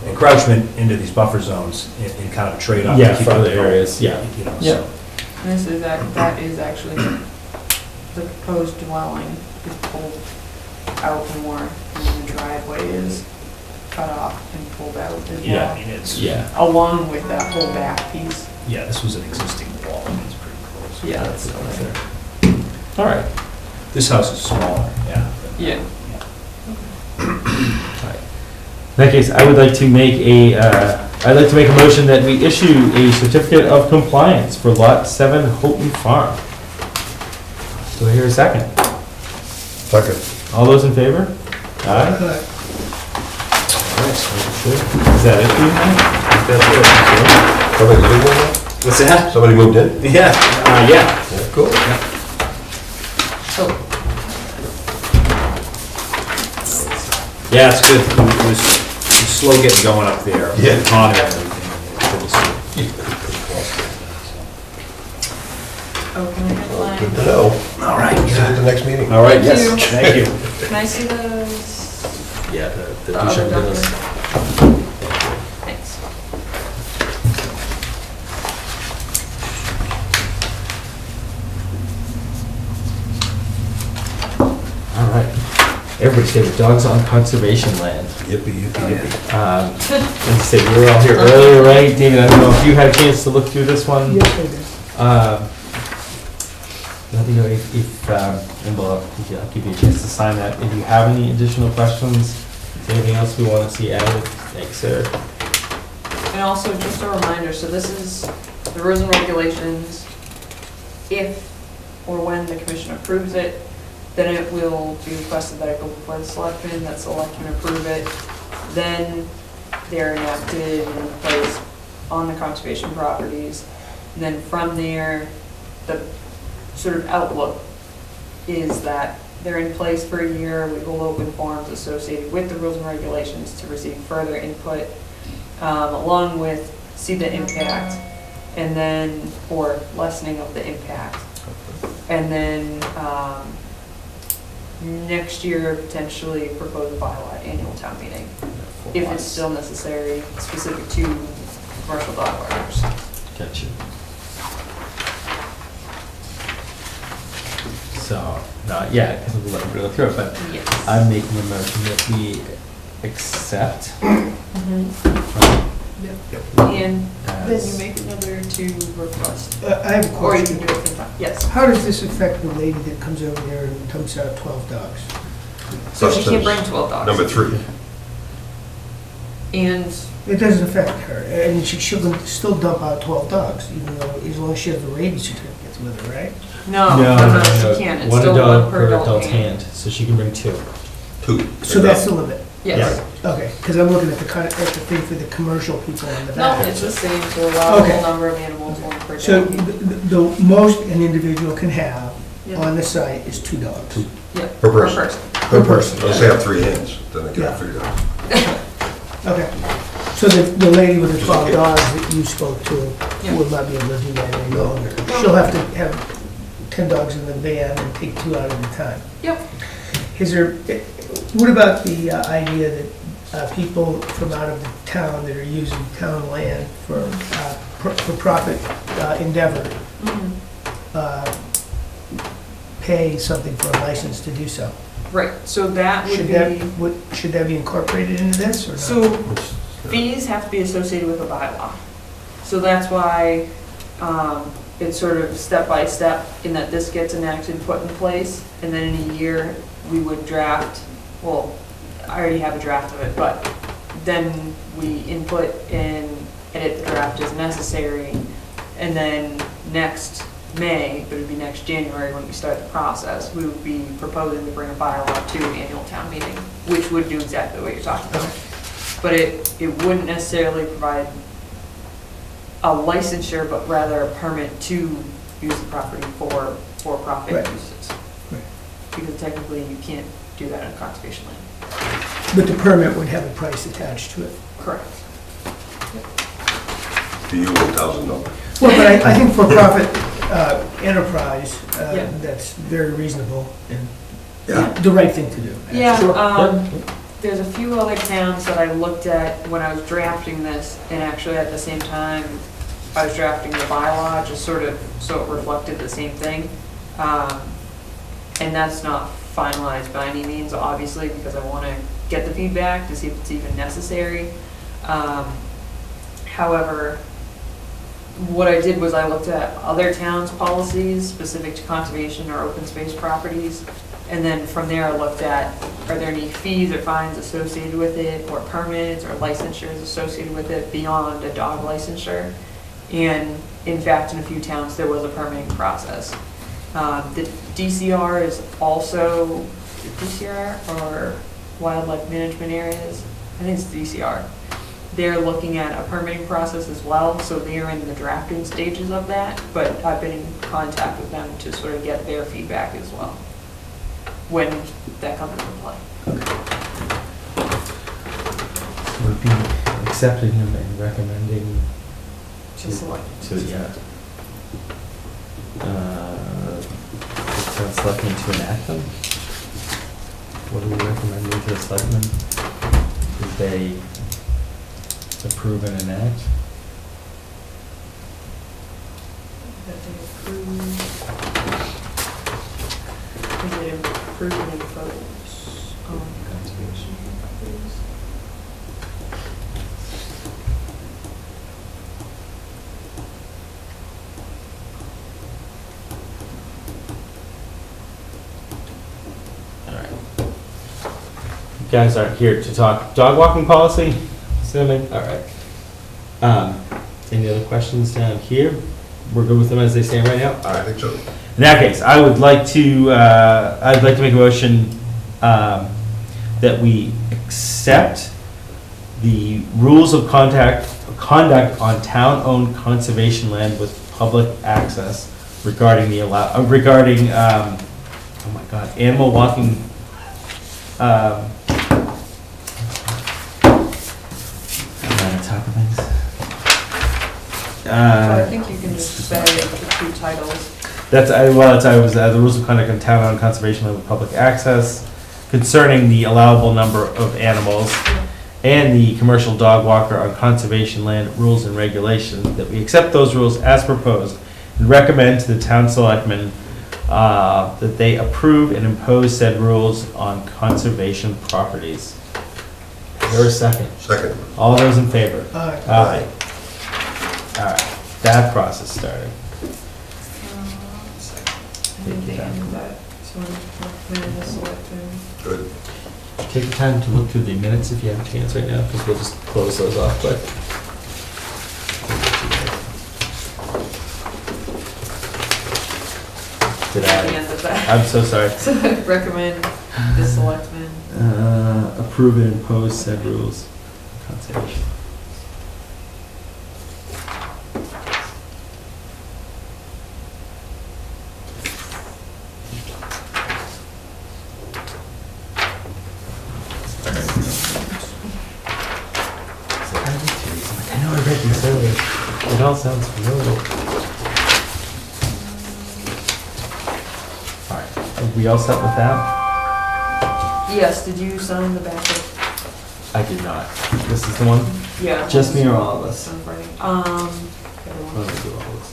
encroachment into these buffer zones in kind of a trade-off. to Yeah, keep for it other going, areas, yeah. You know, Yeah. so. And this is, that is actually, the proposed dwelling is pulled out more, and the driveway is cut off and pulled out as Yeah, I well. mean, it's, Yeah. Along with that whole back piece. yeah, this was an existing wall, and it's pretty close. Yeah, that's still there. All right. This house is smaller, yeah. Yeah. In that case, I would like to make I'd like to make a motion that we issue a certificate of compliance for Lot 7 Houghton Farm. Do I hear a second? Second. All those in favor? Aye. Is that it for you, Mike? That's it. Somebody living there now? What's that? Somebody moved in? Yeah, yeah. Yeah, cool. So, Yeah, it's good. It was slow getting going up there. Yeah. Hot and everything. It's good to see. oh, can I have mine? Good to know. All right. See you at the next meeting. All right, Thank yes, you. thank you. Can I see those? Yeah, the other Duchamp documents? Villas. Thanks. All right. Everybody's favorite, dogs on conservation land. Yippee, yippee, yippee. As I said, we were all here earlier, right? David, I don't know if you had a chance to look through this one. Yes, I did. Let me know if and I'll give you a chance to sign that. If you have any additional questions, anything else we want to see added, thanks, sir. And also, just a reminder, so this is the rules and regulations. If or when the commission approves it, then it will be requested that it go before the selectmen, that selectmen approve it. Then they're enacted in place on the conservation properties. And then from there, the sort of outlook is that they're in place for a year. We will open forums associated with the rules and regulations to receive further input, along with see the impact, and then, or lessening of the impact. And then, next year, potentially propose a bylaw at annual town meeting, if it's still necessary, specific to commercial dog owners. Gotcha. So, yeah, because we'll let everybody go through it, but Yes. I'm making a motion that we accept. And then you as- make another to request, I have a or you can question. do it from front, yes. How does this affect the lady that comes over there and dumps out 12 dogs? So she can't Substance bring 12 dogs. Number 3. And It doesn't affect her, and she'll still dump out 12 dogs, even though, as long as she has the rabies certificates with her, right? No, she can't. It's One still dog one per adult hand. so she can bring 2. Two. So that's the limit? Yes. Okay, because I'm looking at the thing for the commercial people in the No, back. it's the same, so allowable Okay. number of animals, one per So adult hand. the most an individual can have Yeah. on the site is 2 dogs. Yeah, Per person. Per person. Unless they have 3 hens, then they Yeah. get 3 dogs. Okay. So the lady with the 12 dogs that you spoke to Yeah. will not be able to do that any longer. She'll have to have 10 dogs in the van and take 2 out at a time. Yep. Is there, what about the idea that people from out of the town that are using town land for profit endeavor pay something for a license to do so? Right, so that would be, Should that be incorporated into this or not? so fees have to be associated with a bylaw. So that's why it's sort of step by step in that this gets enacted, put in place, and then in a year, we would draft, well, I already have a draft of it, but then we input and edit the draft as necessary, and then next May, but it'd be next January when we start the process, we would be proposing to bring a bylaw to annual town meeting, which would do exactly what you're talking about. But it wouldn't necessarily provide a licensure, but rather a permit to use the property for profit Right. uses. Right. Because technically you can't do that on conservation land. But the permit would have a price attached to it. Correct. To you, $1,000. Well, but I think for profit enterprise, Yeah. that's very reasonable and Yeah. the right thing to do. Yeah, there's a few other towns that I looked at when I was drafting this, and actually at the same time, I was drafting the bylaw, just sort of, so it reflected the same thing. And that's not finalized by any means, obviously, because I want to get the feedback to see if it's even necessary. However, what I did was I looked at other towns' policies specific to conservation or open space properties, and then from there I looked at, are there any fees or fines associated with it, or permits or licensures associated with it beyond a dog licensure? And in fact, in a few towns, there was a permitting process. The DCR is also, DCR or Wildlife Management Areas, I think it's DCR. They're looking at a permitting process as well, so they're in the drafting stages of that, but I've been in contact with them to sort of get their feedback as well, when that comes into play. Would be accepting him and recommending To select. to, yeah. Town selectmen to enact them? What are we recommending to the selectmen? Did they approve and enact? That they approve. Is it approved and impose on conservation properties? Alright. You guys aren't here to talk dog walking policy, assuming? Alright. Any other questions down here? We're good with them as they stand right now? I think so. In that case, I would like to, make a motion, that we accept the rules of conduct on town-owned conservation land with public access regarding oh my God, animal walking, I'm on top of things. So I think you can just say the two titles. The rules of conduct on town-owned conservation land with public access concerning the allowable number of animals and the commercial dog walker on conservation land rules and regulations, that we accept those rules as proposed and recommend to the town selectmen that they approve and impose said rules on conservation properties. Is there a second? Second. All those in favor? Aye. Aye. All right, that process started. I think they ended that, so I'm recommending the selectmen. Good. take the time to look through the minutes if you have a chance right now, because we'll just close those off, but. Did At the I? end of that. I'm so sorry. So recommend the selectmen. Approve and impose said rules. Conservation. I know I read these earlier. It all sounds familiar. All right, are we all set with that? Yes, did you sign the back of? I did not. This is the one? Yeah. Just me or all of us? I'm writing. Let Everyone. me do all this.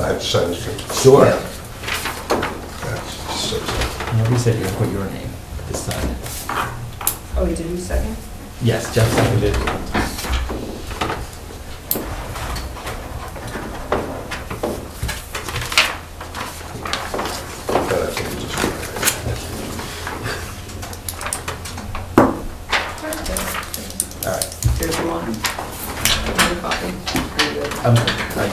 I have to sign this thing. Sure. That's so- Yeah, we said you're gonna put your name this time. Oh, did you second? Yes, Jeff seconded. I think it's just- All right. Here's the one. Another copy. Pretty good.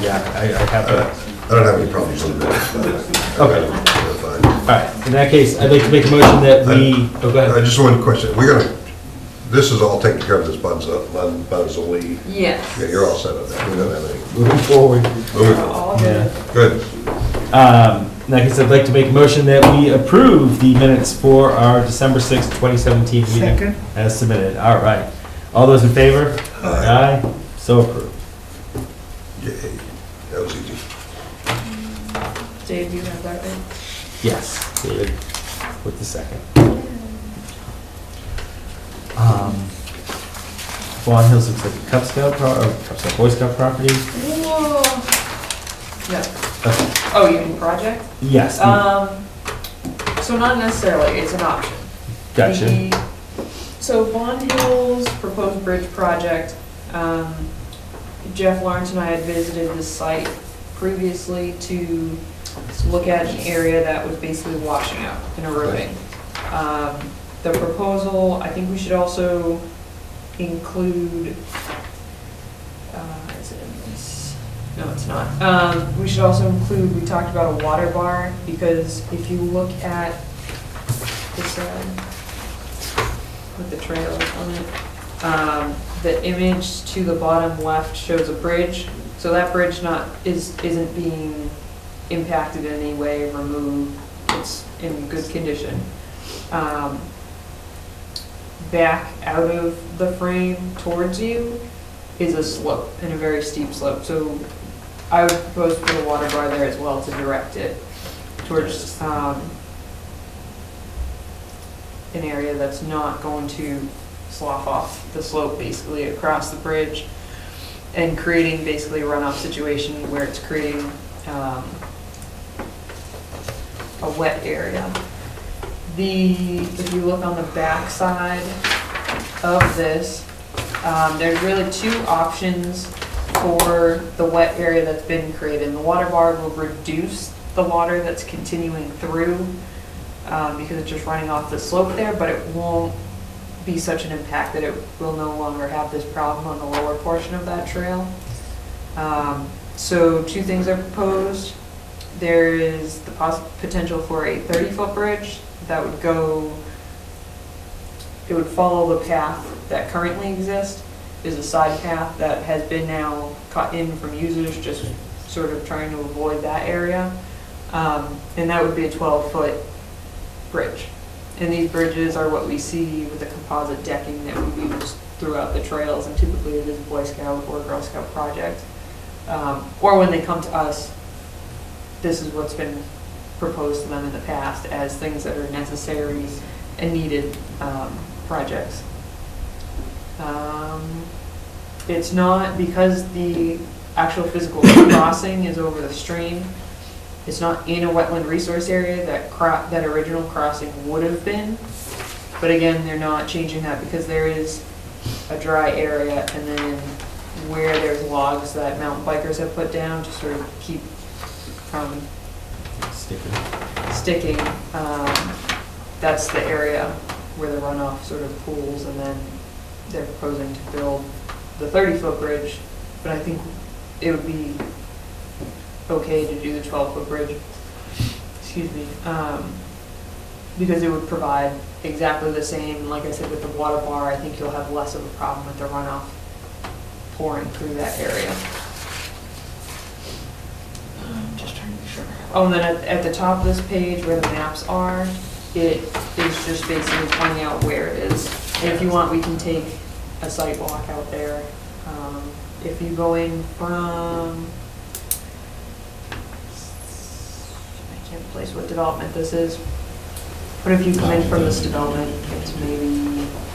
Yeah, I have I that. don't have any problems with that. Okay. They're fine. All right, in that case, I'd like to make a motion that we, oh, go I ahead. just one question, we're gonna, this is all taken care of, this Bunzoli. Yes. Yeah, you're all set on that, we don't have any. Moving forward. Moving on. All good. Good. In that case, I'd like to make a motion that we approve the minutes for our December 6th, 2017 meeting. Second. As submitted. All right. All those in favor? Aye. Aye. So approved. Yay, that was easy. Dave, you have that right? Yes, David, with the second. Fawn Hills looks like a Cub Scout, or Cub Scout, Boy Scout property. Whoa. Yeah. Okay. Oh, you mean project? Yes. So not necessarily, it's an option. Gotcha. So Bond Hills proposed bridge project, Jeff Lawrence and I had visited this site previously to look at an area that was basically washing out and eroding. The proposal, I think we should also include, is it in this? No, it's not. We should also include, we talked about a water bar, because if you look at this, with the trail on it, the image to the bottom left shows a bridge. So that bridge isn't being impacted in any way, removed. It's in good condition. Back out of the frame towards you is a slope, and a very steep slope. So I would propose to put a water bar there as well to direct it towards an area that's not going to slough off the slope basically across the bridge, and creating basically a runoff situation where it's creating a wet area. If you look on the back side of this, there's really two options for the wet area that's been created. The water bar will reduce the water that's continuing through because it's just running off the slope there, but it won't be such an impact that it will no longer have this problem on the lower portion of that trail. So two things are proposed. There is the potential for a 30-foot bridge that would go, it would follow the path that currently exists. There's a side path that has been now cut in from users, just sort of trying to avoid that area. And that would be a 12-foot bridge. And these bridges are what we see with the composite decking that we use throughout the trails, and typically it is a Boy Scout or Girl Scout project. Or when they come to us, this is what's been proposed to them in the past as things that are necessary and needed projects. It's not, because the actual physical crossing is over the stream, it's not in a wetland resource area that original crossing would have been. But again, they're not changing that because there is a dry area, and then where there's logs that mountain bikers have put down to sort of keep from sticking, that's the area where the runoff sort of pools, and then they're proposing to build the 30-foot bridge, but I think it would be okay to do the 12-foot bridge, excuse me, because it would provide exactly the same, like I said, with the water bar. I think you'll have less of a problem with the runoff pouring through that area. I'm just trying to be sure. Oh, and then at the top of this page where the maps are, it is just basically pointing out where it is. And if you want, we can take a site walk out there. If you go in from, I can't place what development this is, but if you come in from this development, it's maybe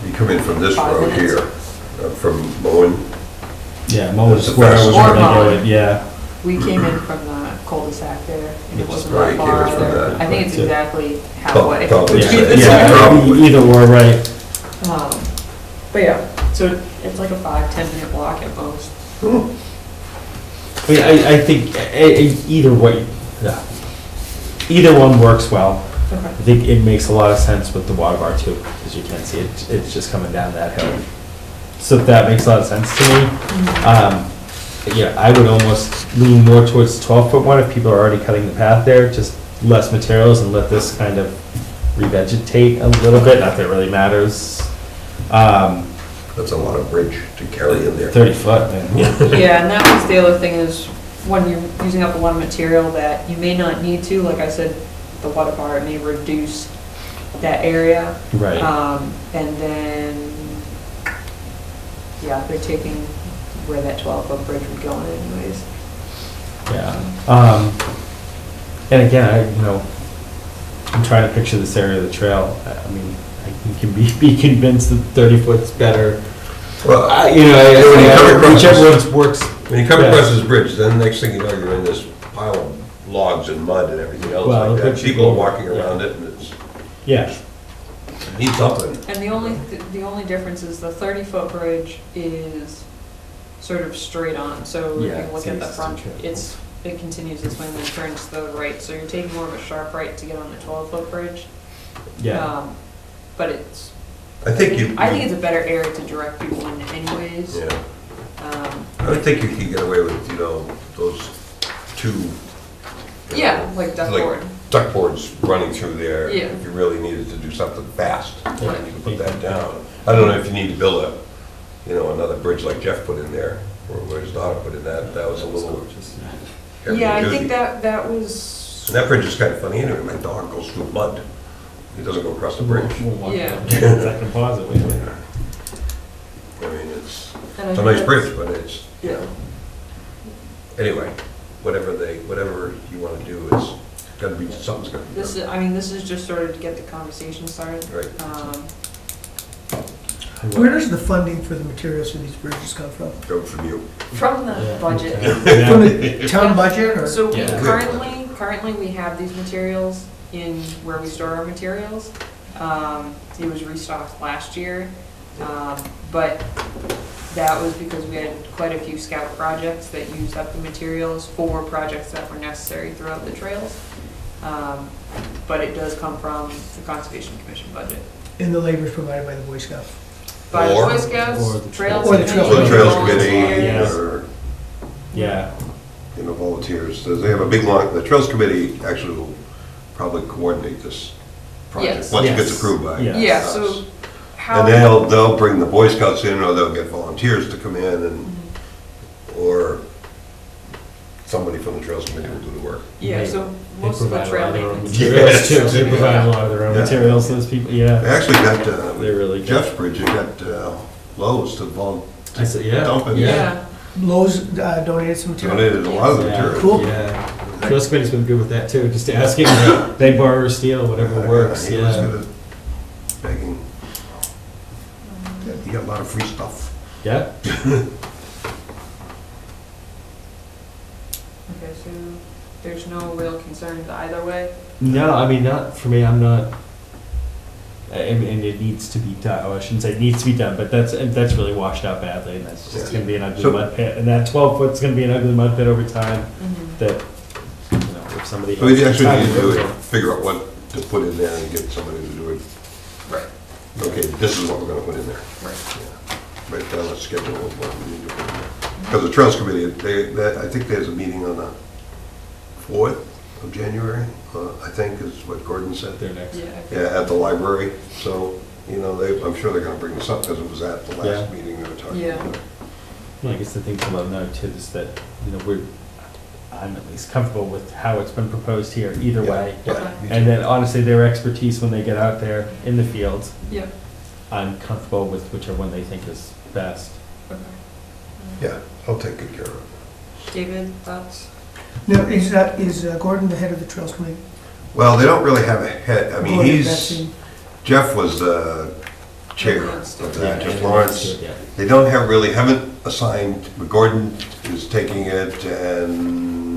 You come in from this 5 road minutes. here, from Bowen. Yeah, Mo was That's where I the was fastest trying to way. do it, yeah. We came in from the cul-de-sac there, and it wasn't Right, that came far in from either. that. I think it's Right, yeah. exactly halfway. Probably Yeah, so. yeah, Probably. either or, right. But yeah, so it's like a 5-10 minute walk at most. I mean, I think either way, yeah. Either one works well. Okay. I think it makes a lot of sense with the water bar too, because you can see it, it's just coming down that hill. So that makes a lot of sense to me. Yeah, I would almost lean more towards the 12-foot one if people are already cutting the path there, just less materials and let this kind of revegetate a little bit, not that it really matters. That's a lot of bridge to carry in there. 30 foot, man. Yeah, and that was the other thing is when you're using up a lot of material that you may not need to, like I said, the water bar, it may reduce that area. Right. And then, yeah, they're taking where that 12-foot bridge would go in anyways. Yeah. And again, I'm trying to picture this area of the trail. I mean, I can be convinced that 30 foot's better. Well, Whichever one works. when you come best. across this bridge, then next thing you know, you're in this pile of logs and mud and everything else Well, like that. but People are you- walking yeah. around it and it Yeah. needs something. And the only difference is the 30-foot bridge is sort of straight on. So if Yeah, you look at the it's front, true. it continues this way and then turns to the right. So you're taking more of a sharp right to get on the 12-foot bridge. Yeah. But it's, I think it's a better area to direct people in anyways. Yeah. I would think you could get away with, those two. Yeah, like duckboard. Duckboards running through there. Yeah. If you really needed to do something fast, Right. you could put that down. I don't know if you need to build another bridge like Jeff put in there, or where his daughter put in that was a little. heavy Yeah, I duty. think that was, And that bridge is kind of funny anyway, my dog goes through mud. He doesn't go across the bridge. We'll walk Yeah. down. That composite, wait a minute. I mean, it's and I a think nice that's- bridge, but it's, Yeah. anyway, whatever you want to do is, gotta be, something's gotta be This done. is just sort of to get the conversation started. Right. Where does the funding for the materials for these bridges come from? Go from you. From the Yeah. budget. Yeah. From the town budget or? So we Yeah. currently we have these materials in where we store our materials. It was restocked last year, but that was because we had quite a few scout projects that used up the materials for projects that were necessary throughout the trails. But it does come from the Conservation Commission budget. And the labor is provided by the Boy Scouts? By the Or- Boy Scouts, or the Trails Or the Committee, Trails So the Trails volunteers. Committee, Yes. or, Yeah. volunteers, so they have a big long, the Trails Committee actually will probably coordinate this project, Yes. once it Yes. gets approved by Yeah. Yeah, us. so how. And they'll bring the Boy Scouts in, or they'll get volunteers to come in, and, or somebody from the Trails Committee will do the work. Yeah, so They most of the provide a trail lot of their own maintenance. materials Yes. too. They provide a lot of their own Yeah. materials, those people, They yeah. actually got, They're really good. Jeff's Bridge, they got Lowe's to I said, yeah. dump it. Yeah, Lowe's donated some material? Donated a lot of the Yeah. material. Cool. Yeah. Trails Committee's been good with that too, just asking, they borrow or steal, whatever works, He was yeah. good at begging. Yeah, he got a lot of free stuff. Yeah? okay, so there's no real concerns either way. No, I mean, not, for me, I'm not, I mean, it needs to be done, oh, I shouldn't say it needs to be done, but that's really washed out badly, and that's just Yeah. gonna be an ugly So- mud pit, and that 12 foot's gonna be an ugly mud pit over time, that, somebody. So we actually else need to do decides it, figure out what to put in there and get somebody to do it. Right. Okay, this is what we're gonna put in there. Right. Yeah. Right down the schedule of what we need to put in there. Because the Trails Committee, I think there's a meeting on the 4th of January, I think is what Gordon said. Their next. Yeah, at the library, so, you know, I'm sure they're gonna bring this up because it was at the last Yeah. meeting they were talking Yeah. about. Well, I guess the thing to let them know too is that, I'm at least comfortable with how it's been proposed here, either Yeah, way. yeah, Okay. me And too. then honestly, their expertise when they get out there in the fields, Yep. I'm comfortable with whichever one they think is best. Okay. Yeah, I'll take good care of it. David, thoughts? Now, is Gordon the head of the Trails Committee? Well, they don't really have a head, I mean, Gordon Betsy? Jeff was the chair Lawrence. of Yeah, that, Jeff and Lawrence. yeah. They don't haven't assigned, Gordon is taking it, and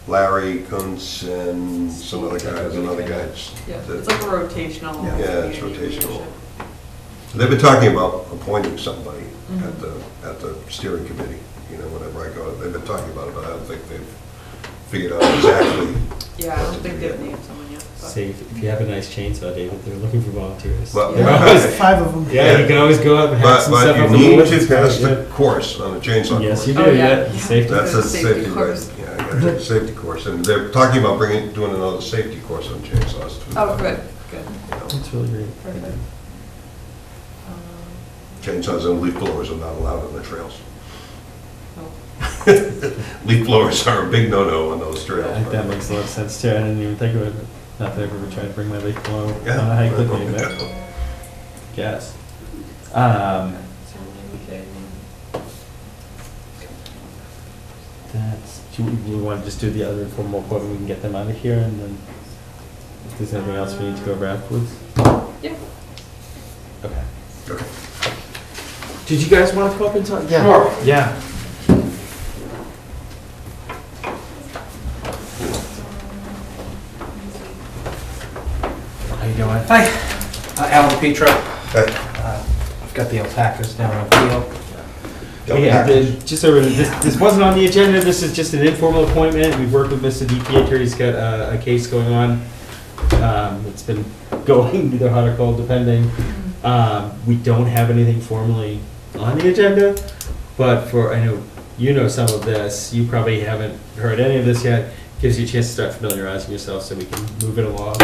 Larry Kuntz and some other guys, and other guys. Yeah, that- it's like a rotational. Yeah. Yeah, it's community rotational. leadership. They've been talking about appointing somebody Mhm. at the steering committee, you know, whenever I go, they've been talking about it, but I don't think they've figured out exactly. Yeah, I don't think they've named someone yet. but- Say, if you have a nice chainsaw, David, they're looking for volunteers. Well, They're Yeah, always- 5 of them. Yeah, you can always go up and hack some But stuff you up the need woods. to pass Yeah. the course on a chainsaw course. Yes, you Oh, do, yeah. yeah. Safety. That's The a safety safety, course. yeah, I gotta take a safety course, and they're talking about doing another safety course on chainsaws too. Oh, good, good. You know, That's really great. Perfect. Chainsaws and leaf blowers are not allowed on the trails. Oh. Leaf blowers are a big no-no on those trails. I think that makes a lot of sense too. I didn't even think of it. Not that I've ever tried to bring my leaf blower on Yeah. a hike with me, but yes. Do we want to just do the other informal quote and we can get them out of here, and then if there's anything else we need to go over afterwards? Yeah. Okay. Okay. Did you guys want to come up and talk? Sure. Yeah. How you doing? Hi, Alan DePietro. Hey. I've got the alpacas down on field. Yeah, just over, this wasn't on the agenda, this is just an informal appointment. We've worked with Mr. DiPietro, he's got a case going on. It's been going either hot or cold, depending. We don't have anything formally on the agenda, but I know you know some of this, you probably haven't heard any of this yet. Gives you a chance to start familiarizing yourself so we can move it along.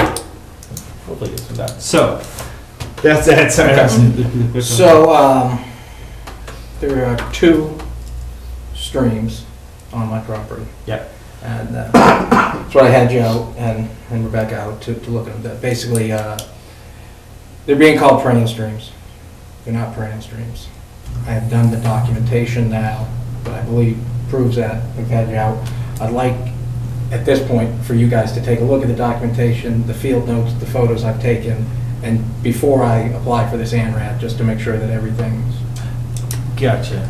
Hopefully this one's out. So, that's it, sorry. Okay. So, there are 2 streams on my property. Yep. And that's what I had you out and Rebecca out to look at them. Basically, they're being called perennial streams. They're not perennial streams. I have done the documentation now, that I believe proves that. We've had you out. I'd like, at this point, for you guys to take a look at the documentation, the field notes, the photos I've taken, and before I apply for this ANRAD, just to make sure that everything's Gotcha.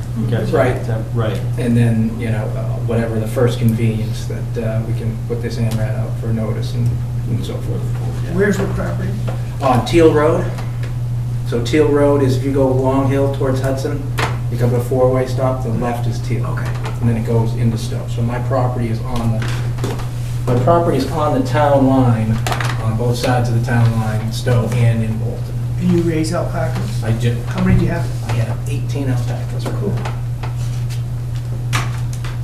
Right. Right. and then, you know, whatever the first convenience that we can put this ANRAD out for notice and so forth. Where's the property? On Teal Road. So Teal Road is, if you go Long Hill towards Hudson, you come to a 4-way stop, the left is Teal. Okay. And then it goes into Stowe. So my property is on the town line, on both sides of the town line, Stowe and in Bolton. And you raise alpacas? I do. How many do you have? I have 18 alpacas. Cool.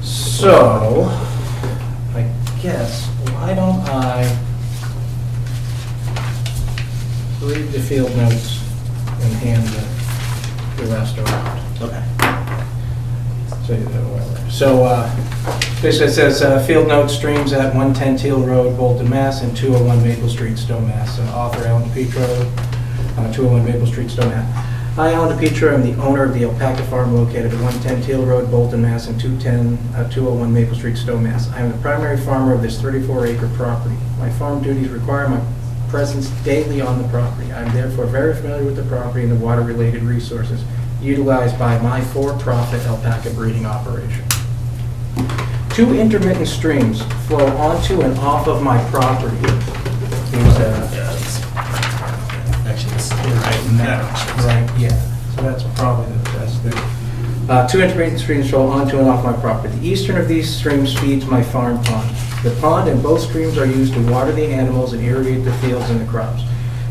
So, I guess, why don't I read the field notes and hand the rest around? Okay. So, basically it says, field notes, streams at 110 Teal Road, Bolton, Mass., and 201 Maple Street, Stowe, Mass. Author Alan DePietro, 201 Maple Street, Stowe, Mass. I, Alan DePietro, am the owner of the alpaca farm located at 110 Teal Road, Bolton, Mass. and 201 Maple Street, Stowe, Mass. I am the primary farmer of this 34-acre property. My farm duties require my presence daily on the property. I am therefore very familiar with the property and the water-related resources utilized by my for-profit alpaca breeding operation. 2 intermittent streams flow onto and off of my property. Actually, this is right now. Right, yeah, so that's probably the best thing. Two intermittent streams flow onto and off my property. The eastern of these streams feeds my farm pond. The pond and both streams are used to water the animals and irrigate the fields and the crops.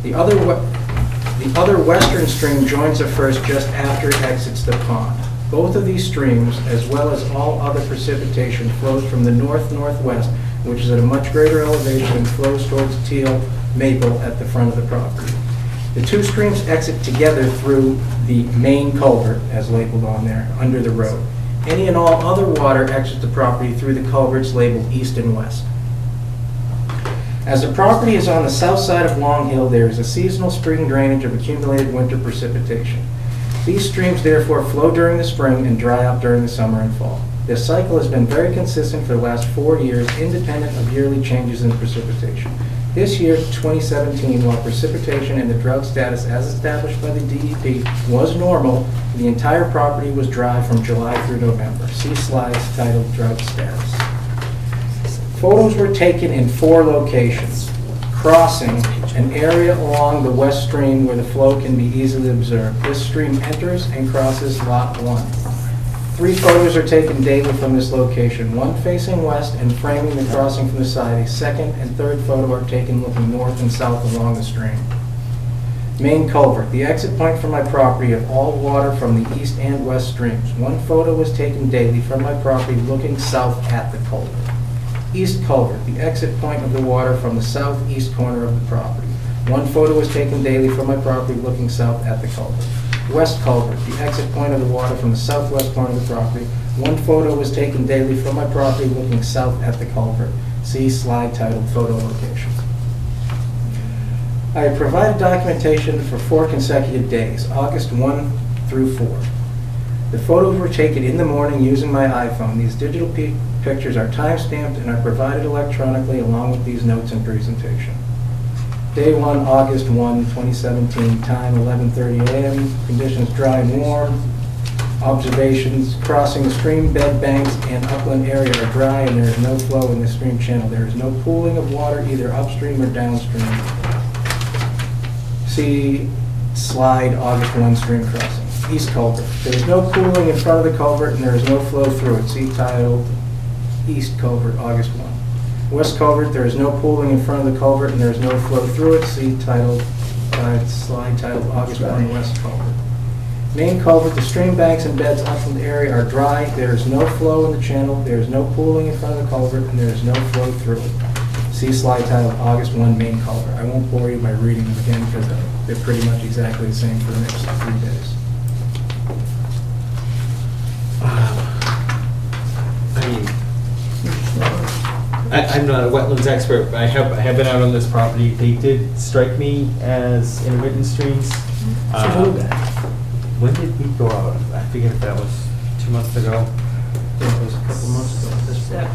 The other western stream joins the first just after it exits the pond. Both of these streams, as well as all other precipitation, flows from the north-northwest, which is at a much greater elevation and flows towards Teal Maple at the front of the property. The two streams exit together through the main culvert, as labeled on there, under the road. Any and all other water exits the property through the culverts labeled east and west. As the property is on the south side of Long Hill, there is a seasonal spring drainage of accumulated winter precipitation. These streams therefore flow during the spring and dry up during the summer and fall. This cycle has been very consistent for the last 4 years, independent of yearly changes in precipitation. This year, 2017, while precipitation and the drought status as established by the DEP was normal, the entire property was dry from July through November. See slides titled Drought Status. Photos were taken in 4 locations, crossing an area along the west stream where the flow can be easily observed. This stream enters and crosses Lot 1. 3 photos are taken daily from this location, one facing west and framing the crossing from the side. A second and third photo are taken looking north and south along the stream. Main culvert, the exit point from my property of all water from the east and west streams. One photo was taken daily from my property looking south at the culvert. East culvert, the exit point of the water from the southeast corner of the property. One photo was taken daily from my property looking south at the culvert. West culvert, the exit point of the water from the southwest corner of the property. One photo was taken daily from my property looking south at the culvert. See slide titled Photo Location. I have provided documentation for 4 consecutive days, August 1 through 4. The photos were taken in the morning using my iPhone. These digital pictures are time-stamped and are provided electronically along with these notes and presentation. Day 1, August 1, 2017, time 11:30 a.m., conditions dry and warm. Observations, crossing the stream bed banks and upland area are dry and there is no flow in the stream channel. There is no pooling of water either upstream or downstream. See slide August 1 stream crossing. East culvert. There is no pooling in front of the culvert and there is no flow through it. See titled East culvert, August 1. West culvert, there is no pooling in front of the culvert and there is no flow through it. See titled, slide titled August 1 West culvert. Main culvert, the stream banks and beds up from the area are dry. There is no flow in the channel. There is no pooling in front of the culvert and there is no flow through it. See slide titled August 1 main culvert. I won't bore you by reading them again because they're pretty much exactly the same for the next 3 days. I'm not a wetlands expert, but I have been out on this property. They did strike me as intermittent streams. When did we go out? I forget if that was 2 months ago. It was a couple months ago at this point. Yeah.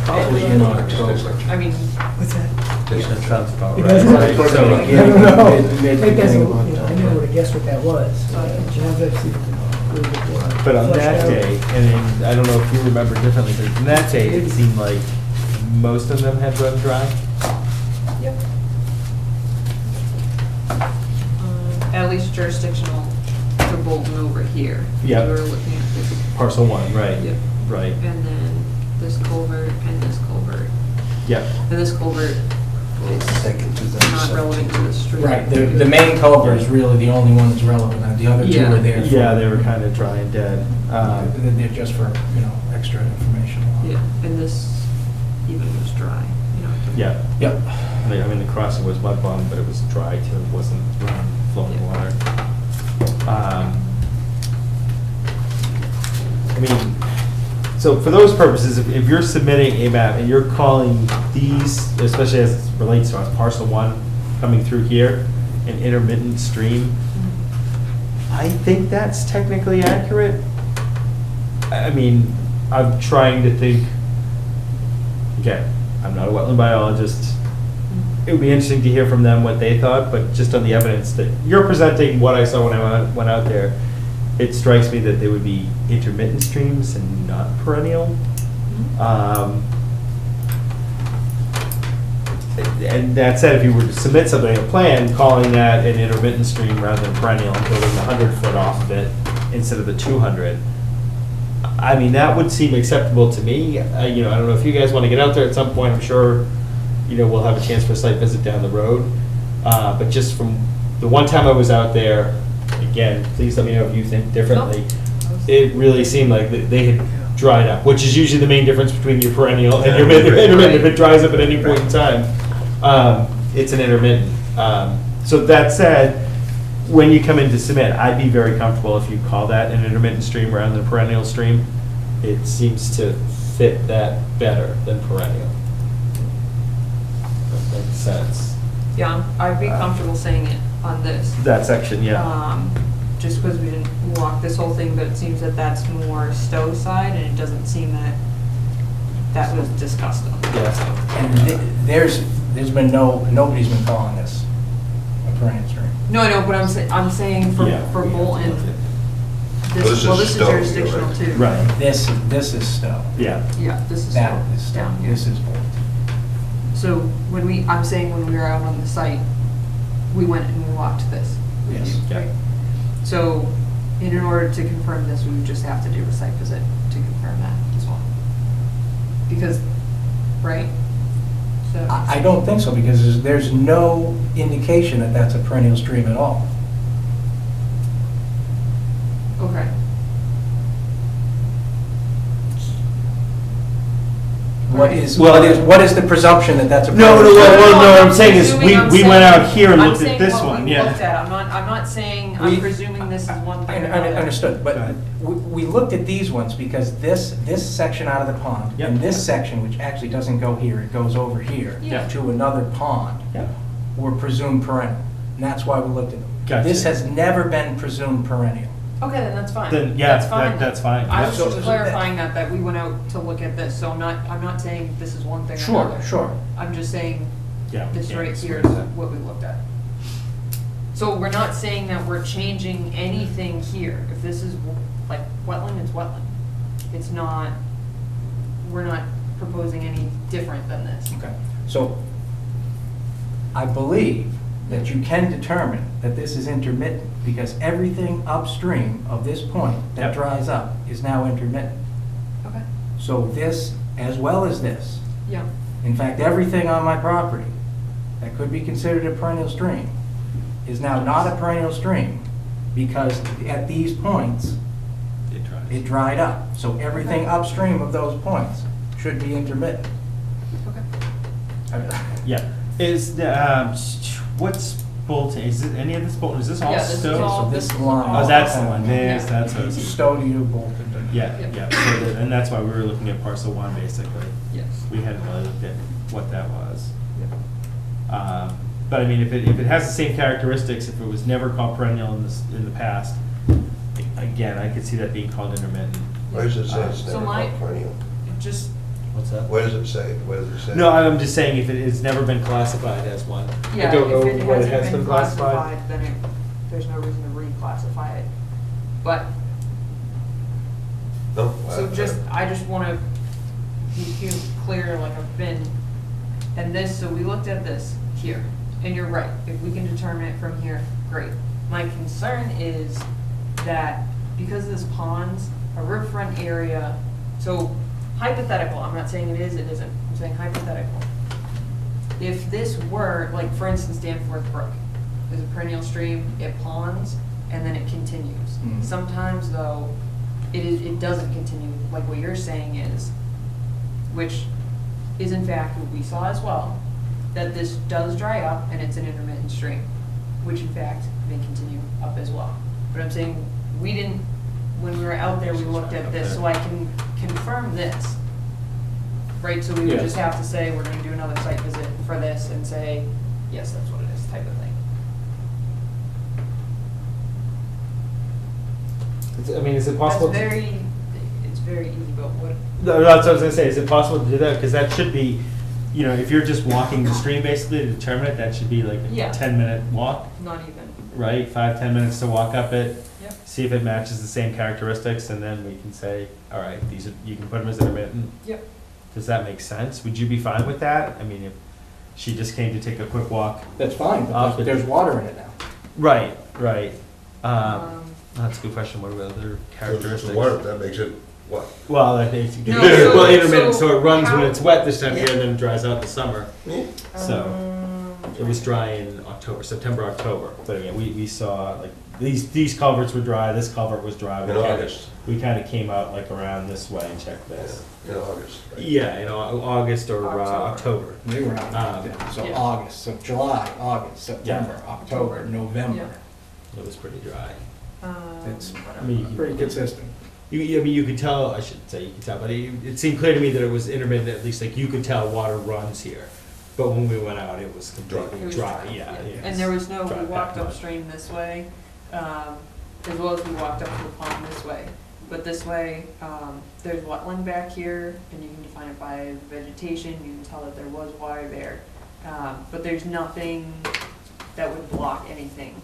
Probably in October. I mean, What's that? That sounds about It right. doesn't- Right, So, so- I don't know. mid- It doesn't, beginning of you know, I October. never would have guessed what that was. John's actually a little bit more But on fleshed that out. day, and then, I don't know if you remember differently, but on that day, it seemed like most of them had run dry. yep. At least jurisdictional to Bolton over here. Yep. We were looking at this. Parcel 1, right? Yep. Right, And then this culvert and this culvert. yep. And this culvert is not relevant to the stream. Right, the main culvert is really the only one that's relevant. The other 2 Yeah. are there. for- Yeah, they were kind of dry and dead. They're just for, extra information. Yeah, and this even was dry, Yeah, Yep. I mean, the crossing was mud bottom, but it was dry too, it wasn't flowing Yeah. water. I mean, so for those purposes, if you're submitting a map and you're calling these, especially as it relates to us, parcel 1 coming through here, an intermittent stream, I think that's technically accurate. I mean, I'm trying to think, again, I'm not a wetland biologist. It would be interesting to hear from them what they thought, but just on the evidence that you're presenting, what I saw when I went out there, it strikes me that they would be intermittent streams and not perennial. And that said, if you were to submit something, a plan, calling that an intermittent stream rather than perennial, and building the 100-foot off of it instead of the 200, I mean, that would seem acceptable to me. I don't know if you guys want to get out there at some point. I'm sure, we'll have a chance for a site visit down the road. But just from the one time I was out there, again, please let me know if you think differently. It really seemed like they had dried up, which is usually the main difference between your perennial and your intermittent. If it dries up at any point in time, it's an intermittent. So that said, when you come in to submit, I'd be very comfortable if you call that an intermittent stream rather than a perennial stream. It seems to fit that better than perennial. That makes sense. Yeah, I'd be comfortable saying it on this. That section, yeah. Just because we didn't walk this whole thing, but it seems that that's more Stowe side, and it doesn't seem that that was discussed on. Yeah. And there's been nobody's been calling this a perennial stream. No, I know, but I'm saying for Bolton, this is Stowe, jurisdictional right? too. Right. This is Stowe. Yeah. Yeah, this is That Stowe, is Stowe. down here. This is Bolton. So when we were out on the site, we went and we walked this. with Yes. you, right? So in order to confirm this, we would just have to do a site visit to confirm that as well. Because, right? So I don't think so, because there's no indication that that's a perennial stream at all. okay. What is Well, what is the presumption that that's a No, perennial stream? what I'm saying is we Presuming went I'm out here and saying- looked at this I'm saying one, what we yeah. looked at. I'm not saying, I'm We- presuming this is one thing. or I another. understood, but Go ahead. we looked at these ones because this section out of the pond, Yep. and this section, which actually doesn't go here, it goes over here Yeah. to another pond, Yeah. were presumed perennial. And that's why we looked at them. Gotcha. This has never been presumed perennial. Okay, then that's fine. Then, yeah, That's fine. that's fine. I was So- just clarifying that we went out to look at this, so I'm not saying this is one thing or another. Sure. I'm just saying Yeah. this yeah, right it's here right is there. what we looked at. So we're not saying that we're changing anything here. If this is like wetland, it's wetland. It's not, we're not proposing any different than this. Okay. So I believe that you can determine that this is intermittent because everything upstream of this point that Yep. dries up is now intermittent. Okay. So this, as well as this, Yeah. in fact, everything on my property that could be considered a perennial stream is now not a perennial stream because at these points, It tries. it dried up. So everything upstream of those points should be intermittent. Okay. Yeah. Is the, what's Bolton? Is it any of this Bolton? Is this all Yeah, this is Stowe? all- So this this is line. all- Oh, that's the one. Yeah. That's what. Stowe to you, Bolton to. Yeah, Yep. yeah. So and that's why we were looking at parcel one, basically. Yes. We hadn't really looked at what that was. But I mean, if it has the same characteristics, if it was never called perennial in the past, again, I could see that being called intermittent. Where does it say it's So never my- called perennial? It just, What's that? What does it say? What does it say? No, I'm just saying if it has never been classified as one. yeah, I don't know if it what it hasn't has been been classified. classified, then there's no reason to reclassify it. But, No? so I just want to be clear, like I've been, and this, so we looked at this here, and you're right, if we can determine it from here, great. My concern is that because this pond's a riverfront area, so hypothetical, I'm not saying it is, it isn't, I'm saying hypothetical. If this were, like for instance, Danforth Brook is a perennial stream, it ponds, and then it continues. Mhm. Sometimes though, it doesn't continue, like what you're saying is, which is in fact what we saw as well, that this does dry up and it's an intermittent stream, which in fact may continue up as well. But I'm saying, we didn't, when we were out there, we looked at this, so I can confirm this. Right, so we would Yes. just have to say, we're gonna do another site visit for this and say, yes, that's what it is, type of thing. I mean, is it possible? It's very easy, but what, No, that's what I was gonna say. Is it possible to do that? Because that should be, if you're just walking the stream basically to determine it, that should be like a Yeah. 10-minute walk, not even, right? 5-10 minutes to walk up it, yep, see if it matches the same characteristics, and then we can say, all right, these are, you can put them as intermittent. yep. Does that make sense? Would you be fine with that? I mean, She just came to take a quick walk. That's fine, Off but it. there's water in it now. Right, right. That's a good question. What are the other characteristics? Water, that makes it, what? Well, I think, No, so- well, intermittent, so it runs when how- it's wet this time of year and then it dries out in the summer. Yeah. So it was dry in October, September, October. But again, we saw like these culverts were dry, this culvert was dry. In August. We kind of came out like around this way and checked this. In August. right? Yeah, in August or October. They were out, so Yeah. August, so July, August, September, October, November. It was pretty dry. It's I mean, you can- pretty consistent. I mean, you could tell, I shouldn't say you could tell, but it seemed clear to me that it was intermittent, at least like you could tell water runs here. But when we went out, it was completely It was dry, yeah. And there was no, Dry we walked back mud. upstream this way, as well as we walked up to the pond this way. But this way, there's wetland back here, and you can define it by vegetation, you can tell that there was water there. But there's nothing that would block anything.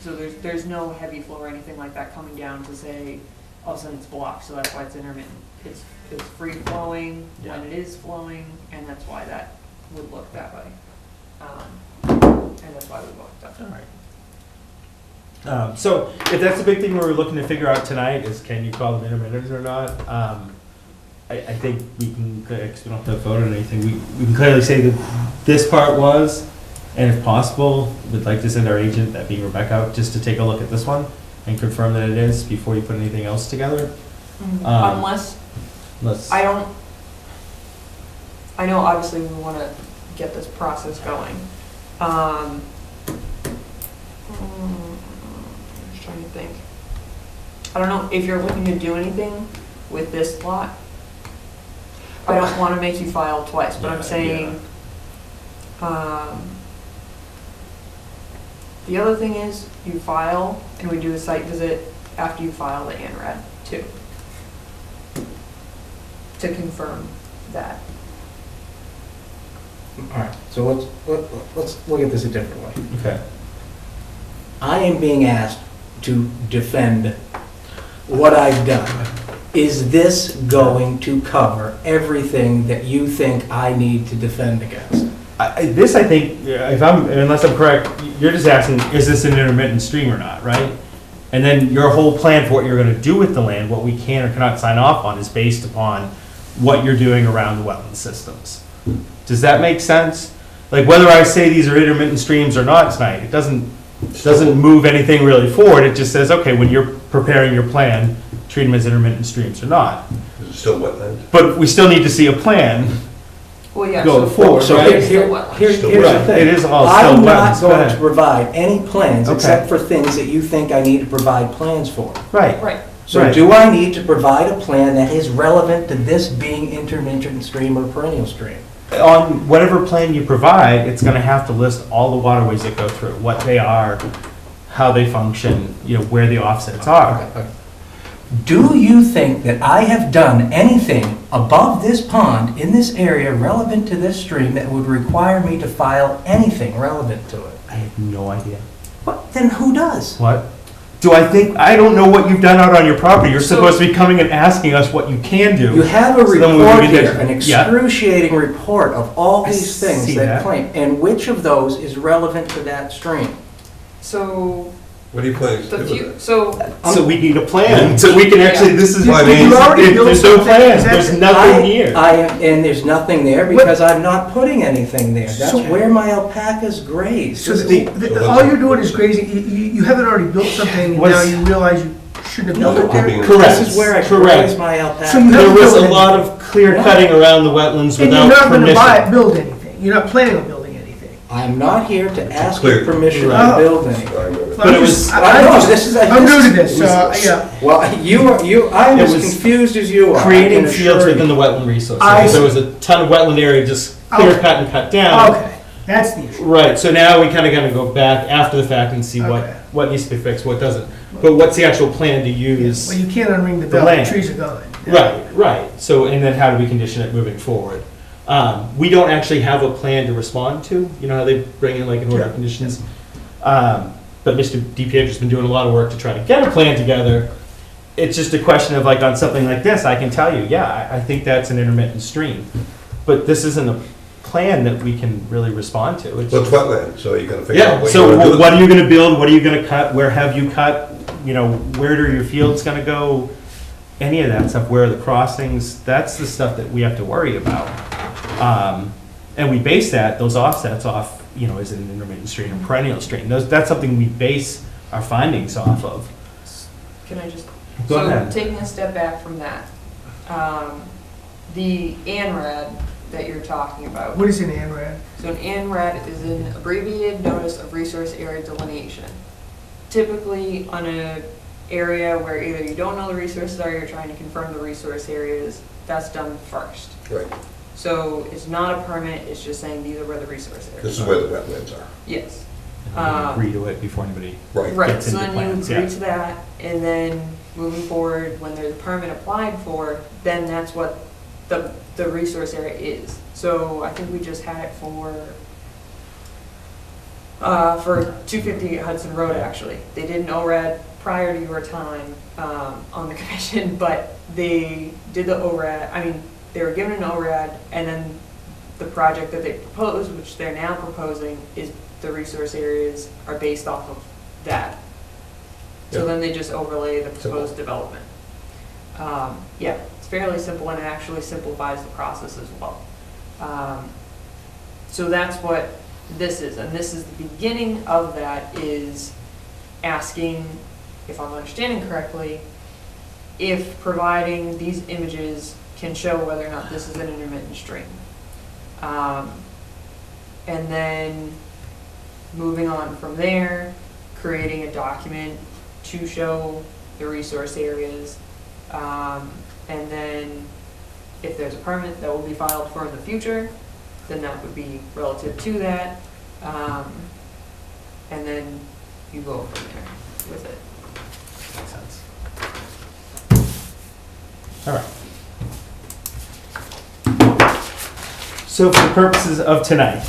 So there's no heavy flow or anything like that coming down to say, all of a sudden it's blocked, so that's why it's intermittent. It's free flowing when it is flowing, and that's why that would look that way. And that's why we walked up. Alright. So if that's the big thing we're looking to figure out tonight is can you call them intermittent or not? I think we can, because we don't have to vote on anything, we can clearly say that this part was, and if possible, we'd like to send our agent, that being Rebecca, out just to take a look at this one and confirm that it is before you put anything else together. Unless, Let's, I know obviously we want to get this process going. I'm just trying to think. I don't know if you're looking to do anything with this lot. I don't want to make you file twice, but I'm saying, the other thing is you file and we do a site visit after you file the ANRAD too. To confirm that. All right, so let's look at this a different way. okay. I am being asked to defend what I've done. Is this going to cover everything that you think I need to defend against? This, I think, unless I'm correct, you're just asking, is this an intermittent stream or not, right? And then your whole plan for what you're gonna do with the land, what we can or cannot sign off on is based upon what you're doing around the wetland systems. Does that make sense? Like whether I say these are intermittent streams or not tonight, it doesn't move anything really forward. It just says, okay, when you're preparing your plan, treat them as intermittent streams or not. Is it still wetland? But we still need to see a plan. Well, yeah. Go so- forward, So right? here's Still the wet. thing. It is all still I'm wet. not Go going ahead. to provide any plans Okay. except for things that you think I need to provide plans for. Right. Right. So Right. do I need to provide a plan that is relevant to this being intermittent stream or perennial stream? On whatever plan you provide, it's gonna have to list all the waterways that go through, what they are, how they function, where the offsets are. Okay. Do you think that I have done anything above this pond in this area relevant to this stream that would require me to file anything relevant to it? I have no idea. What, then who does? What? I don't know what you've done out on your property. You're So- supposed to be coming and asking us what you can do. You have a So then we report would get- here, an Yeah. excruciating report of all I these things see that that. claim, and which of those is relevant to that stream? So, What are you planning to the do with few, it? so, So we need a plan, so we can actually, this is, Well, I mean- You already built there's no something, plan, is that- there's nothing here. And there's nothing there because I'm not putting anything there. That's So- where my alpacas graze. So the- all you're doing is grazing, you haven't already built something, and now Was- you realize you shouldn't have built it there? Hoping- Correct. This is where I Correct. graze my alpacas. So you There haven't was built a lot of clear cutting around the wetlands And you're without not gonna permission. build anything, you're not planning on building anything. I'm not here to ask clear. you permission to Right. build anything. I know that. But it was- I know, this is. I'm new to this, yeah. Well, I'm It as was confused as you are. I Creating can fields assure within you. the wetland resource. I There see. was a ton of wetland area just clear cut and cut down. Okay, that's the issue. Right, so now we kind of gotta go back after the fact and see Okay. what needs to be fixed, what doesn't. But what's the actual plan to use? Well, you can't unring the The bell, the land. trees are gone. Right. So, and then how do we condition it moving forward? We don't actually have a plan to respond to, you know how they bring in like an order of Yeah. conditions? But Mr. DiPietro's been doing a lot of work to try to get a plan together. It's just a question of like on something like this, I can tell you, yeah, I think that's an intermittent stream. But this isn't a plan that we can really respond to. It's- Well, it's wetland, so you gotta figure out Yeah, what so you wanna do. what are you gonna build, what are you gonna cut, where have you cut, you know, where are your fields gonna go? Any of that stuff, where are the crossings, that's the stuff that we have to worry about. And we base those offsets off, you know, is it an intermittent stream or perennial stream? That's something we base our findings off of. Can I just? Go ahead. So taking a step back from that, the ANRAD that you're talking about. What is an ANRAD? So an ANRAD is an abbreviated notice of resource area delineation. Typically on an area where either you don't know the resources are, you're trying to confirm the resource areas, that's done first. Right, So it's not a permit, it's just saying these are where the resource areas are. this is where the wetlands are. Yes. And we agree to it before anybody Right. Right, gets so into then plans, you yeah. agree to that, and then moving forward, when there's a permit applied for, then that's what the resource area is. So I think we just had it for 250 Hudson Road, actually. They did an ORAD prior to your time on the commission, but they did the ORAD, I mean, they were given an ORAD, and then the project that they proposed, which they're now proposing, is the resource areas are based off of that. So Yeah. then they just overlay the proposed Simple. development. Yeah, it's fairly simple, and it actually simplifies the process as well. So that's what this is, and this is the beginning of that, is asking, if I'm understanding correctly, if providing these images can show whether or not this is an intermittent stream. And then moving on from there, creating a document to show the resource areas. And then if there's a permit that will be filed for in the future, then that would be relative to that. And then you go from there with it. Makes sense. All right. So for the purposes of tonight,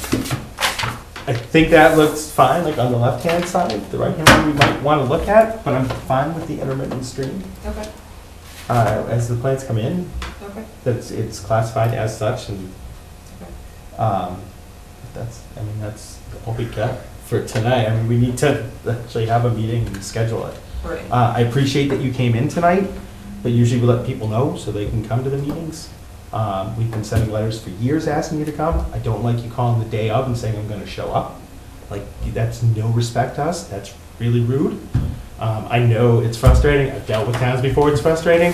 I think that looks fine, like on the left-hand side. The right-hand one we might want to look at, but I'm fine with the intermittent stream. Okay, As the plans come in, okay, it's classified as such, and okay. that's all we got for tonight. I mean, we need to actually have a meeting and schedule it. Right. I appreciate that you came in tonight, but usually we let people know so they can come to the meetings. We've been sending letters for years asking you to come. I don't like you calling the day of and saying I'm gonna show up. Like, that's no respect to us, that's really rude. I know it's frustrating, I've dealt with towns before, it's frustrating,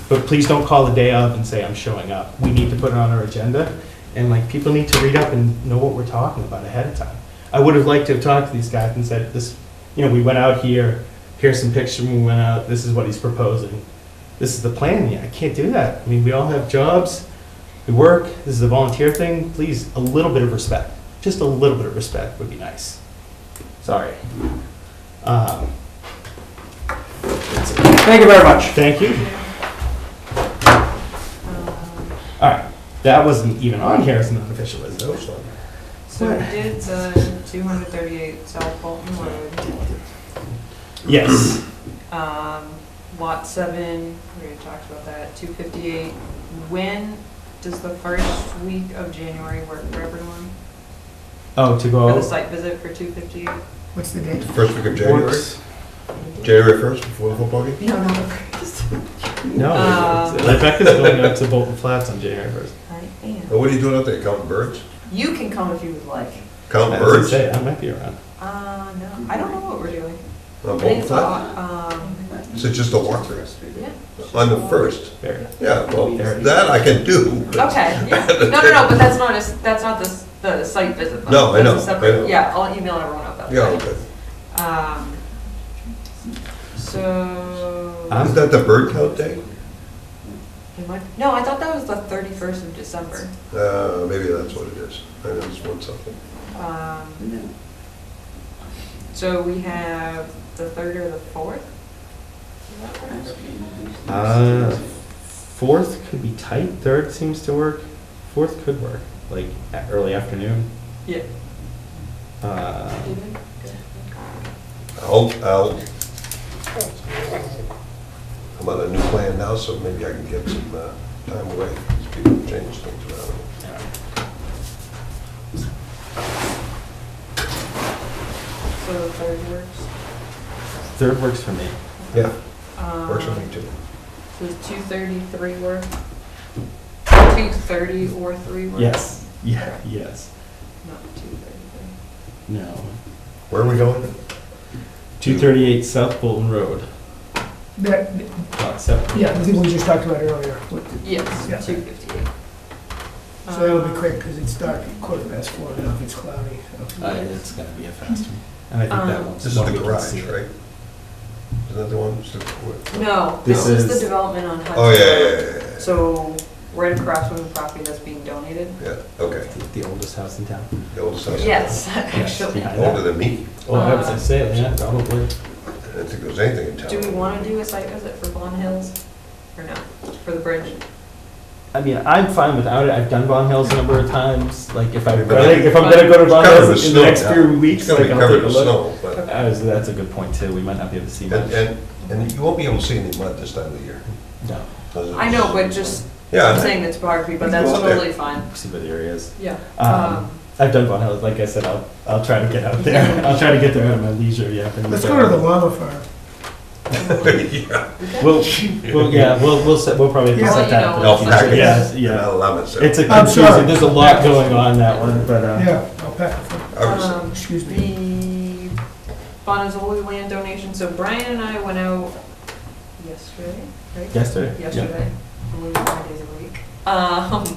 but please don't call the day of and say I'm showing up. We need to put it on our agenda, and like, people need to read up and know what we're talking about ahead of time. I would have liked to have talked to these guys and said, this, you know, we went out here, here's some pictures when we went out, this is what he's proposing. This is the plan. Yeah, I can't do that. I mean, we all have jobs, we work, this is a volunteer thing. Please, a little bit of respect. Just a little bit of respect would be nice. Sorry. That's it. Thank you very much. Thank you. All right, that wasn't even on here as an unofficial resolution. So we did 238 South Bolton Road. Yes. Lot 7, we already talked about that, 258. When does the first week of January work for everyone? Oh, to For go. the site visit for 258? What's the date? First week of January, Works. January 1st, before the football game? No, not the first. No, Rebecca's going up to Bolton Flats on January 1st. I am. Oh, what are you doing out there, counting birds? You can come if you would like. Counting I was gonna birds? say, I might be around. No, I don't know what we're doing. On I think Bolton it's Flat? Is it just a walkthrough? Yeah. On the 1st? Very. Yeah, well, that I can do. but- Okay, yeah. No, but that's not the site visit. though. No, I know, That's a separate- I know. Yeah, I'll email everyone about that. Yeah, okay. So. Is that the bird count day? No, I thought that was the 31st of December. Maybe that's what it is. I just want something. So we have the 3rd or the 4th? Is that correct? 4th could be tight, 3rd seems to work. 4th could work, like early afternoon. Yeah. I'm on a new plan now, so maybe I can get some time away. People change things around. So the third works. Third works for me. Yeah, works for me too. Does 2:33 work? 2:30 or 3 work? Yes, yeah, yes. Not 2:33. No. Where are we going? 238 South Bolton Road, That, lot 7. yeah, the thing we just talked about earlier. Yes, Yeah. 2:58. So it'll be quick, because it's dark at 4:15 now, if it's cloudy. so. It's gonna be a fast one. And I think that one's. This is one the we can garage, see. right? Isn't that the one? No, This this is the is- development on Hudson Oh, yeah, Road. yeah, yeah, yeah. So right across from the property that's being donated? Yeah, okay. The oldest house in town. The oldest house. Yes, Yes, actually. behind that. Older than me. Oh, I was gonna say, yeah, probably. I didn't think there was anything in town. Do we want to do a site visit for Bond Hills or no, for the bridge? I mean, I'm fine without it. I've done Bond Hills a number of times. Like, if I'm But I think gonna go to Bond Covered with Hills in snow the next now. few weeks, It's gonna like, be I'll covered take a with look. snow, but, That's a good point too. We might not be able to see much. and you won't be able to see any mud this time of the year. No, 'Cause I know, but just, Yeah, I'm saying the topography, but You that's go out there. totally fine. see where the area is. Yeah. I've done Bond Hills. Like I said, I'll try to get out there. I'll try to get there at my leisure. Yeah. Let's go to the llama farm. yeah. We'll probably have to Yeah. set that. I'll for let the you know. future. Alpaca. Yes, Not yeah. a lemon, so. It's a I'm confusing. sorry. There's a lot going on that one, but Yeah, alpaca farm. Obviously. Excuse me. The Bonazoli land donation, so Brian and I went out yesterday, right? yesterday. Yesterday, only 5 days a week.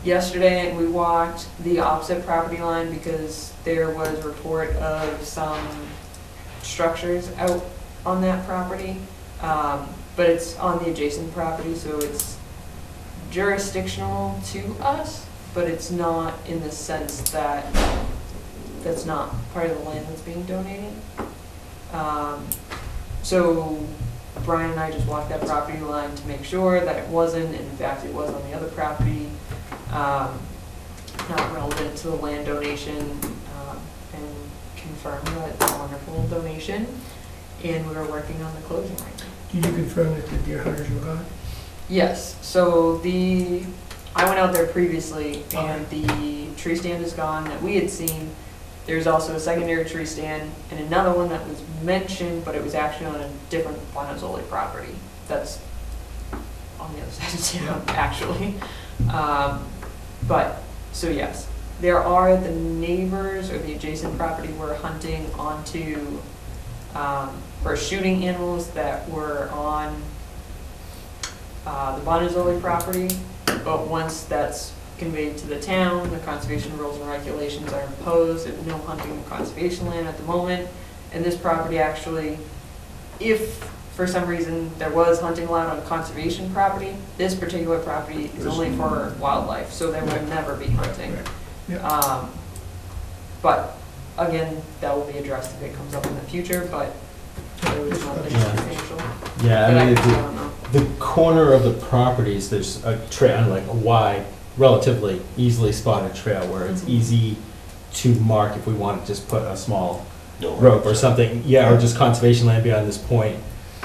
Yesterday, and we walked the opposite property line because there was report of some structures out on that property. But it's on the adjacent property, so it's jurisdictional to us, but it's not in the sense that that's not part of the land that's being donated. So Brian and I just walked that property line to make sure that it wasn't, and in fact it was on the other property, not relevant to the land donation, and confirmed that it's a wonderful donation, and we're working on the closing right now. Did you confirm that the deer hunters were gone? Yes, so I went out there previously, and the tree stand is gone that we had seen. There's also a secondary tree stand and another one that was mentioned, but it was actually on a different Bonazoli property. That's on the other side of town, actually. But, so yes, there are the neighbors or the adjacent property we're hunting onto, or shooting animals that were on the Bonazoli property, but once that's conveyed to the town, the conservation rules and regulations are imposed, there's no hunting in conservation land at the moment, and this property actually, if for some reason there was hunting allowed on conservation property, this particular property is only for wildlife, so there will never be hunting. Yeah. But again, that will be addressed if it comes up in the future, but there was nothing Yeah. substantial. Yeah, But I mean, I don't know. the corner of the properties, there's a trail, like a wide, relatively easily spotted trail where it's Mhm. easy to mark if we want to just put a small No, rope or something, yeah, or just conservation land beyond this point.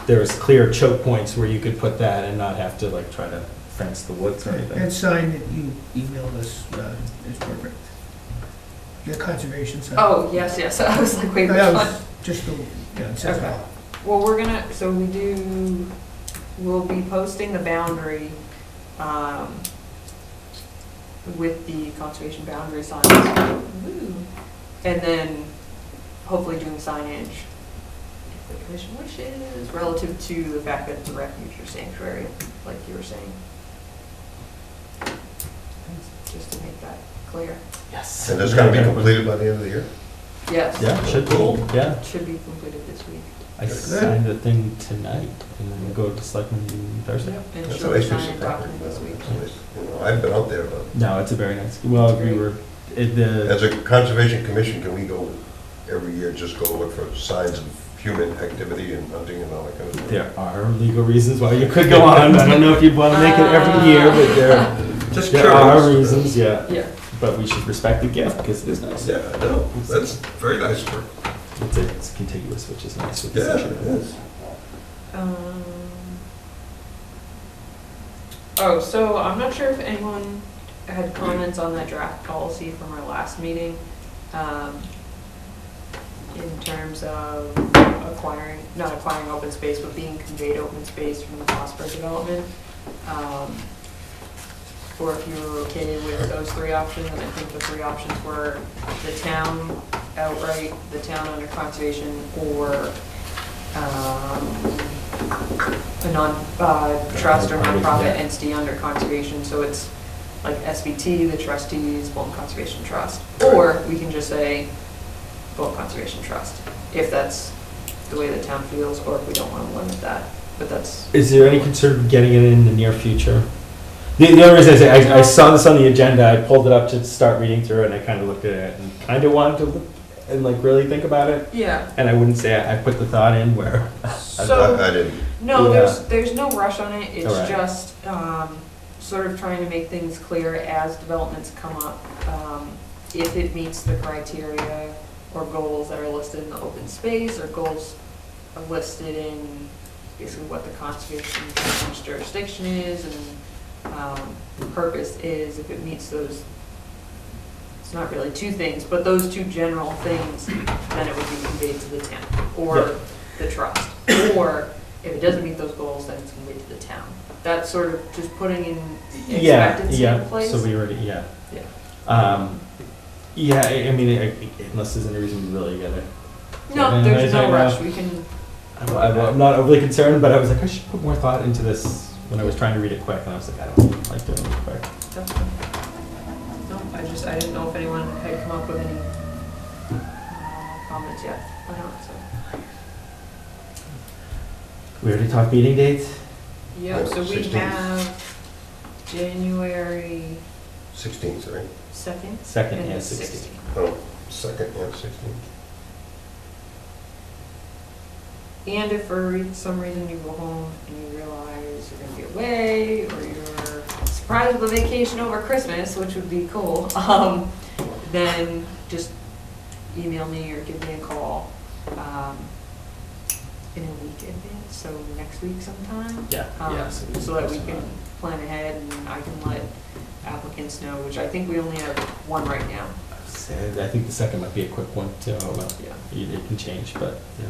There's clear choke points where you could put that and not have to like try to fence the woods or anything. That sign that you emailed us is perfect. The conservation sign. Oh, yes, I was like, wait, which That one? was just the, yeah, it says Okay. all. Well, we'll be posting the boundary, with the conservation boundary signs. Woo. And then hopefully doing signage, if the commission wishes, relative to the fact that it's a refuge or sanctuary, like you were saying. Just to make that clear. Yes. And it's gonna be completed by the end of the year? Yes. Yeah, should be, yeah. It should be completed this week. I signed the thing tonight and then we'll go to selectmen Thursday. And That's a she'll nice sign piece of it property. this week. That's nice. You know, I've been out there, but No, it's a very nice, well, we were, the, as a conservation commission, can we go every year, just go look for signs of human activity and hunting and all that kind of stuff? there are legal reasons why you could go on. I don't know if you'd want to make it every year, but Just there are curious. reasons, yeah. Yeah. But we should respect the gift because it is nice. Yeah, I know, that's very nice work. It's contiguous, which is nice with the Yeah, session. it is. Oh, so I'm not sure if anyone had comments on that draft policy from our last meeting. in terms of not acquiring open space, but being conveyed open space from the Prosper development. Or if you were okay with those three options, and I think the three options were the town outright, the town under conservation, or a trust or nonprofit entity under conservation. So it's like SBT, the trustees, Bolton Conservation Trust. Or we can just say Bolton Conservation Trust, if that's the way the town feels, or if we don't want to limit that. But that's... Is there any concern of getting it in the near future? The only reason I say, I saw this on the agenda, I pulled it up to start reading through it, and I kind of looked at it and kind of wanted to look and like really think about it. Yeah. And I wouldn't say I put the thought in where. So, I didn't. no, Yeah. there's no rush on it. It's Alright. just sort of trying to make things clear as developments come up. If it meets the criteria or goals that are listed in the open space, or goals are listed in basically what the conservation commission's jurisdiction is and purpose is, if it meets those, it's not really two things, but those two general things, then it would be conveyed to the town or the trust. Or if it doesn't meet those goals, then it's conveyed to the town. That's sort of just putting in expectancy in place. So we already, Yeah. Yeah, I mean, unless there's any reason we really gotta. No, there's no rush. We can. I'm not overly concerned, but I was like, I should put more thought into this when I was trying to read it quick, and I was like, I don't like doing it quick. That's fine. No, I didn't know if anyone had come up with any comments yet. I don't, so. We already talked meeting dates? Yeah, so we 16th. have January 16th, right? 2nd? Second and and the 16th. Oh, 2nd, yeah, 16th. And if for some reason you go home and you realize you're gonna be away, or you're surprised with a vacation over Christmas, which would be cool, then just email me or give me a call in a week in advance, so next week sometime. Yeah, So that we can plan ahead and I can let applicants know, which I think we only have one right now. I think the second might be a quick one too. Well, Yeah. it can change, but yeah.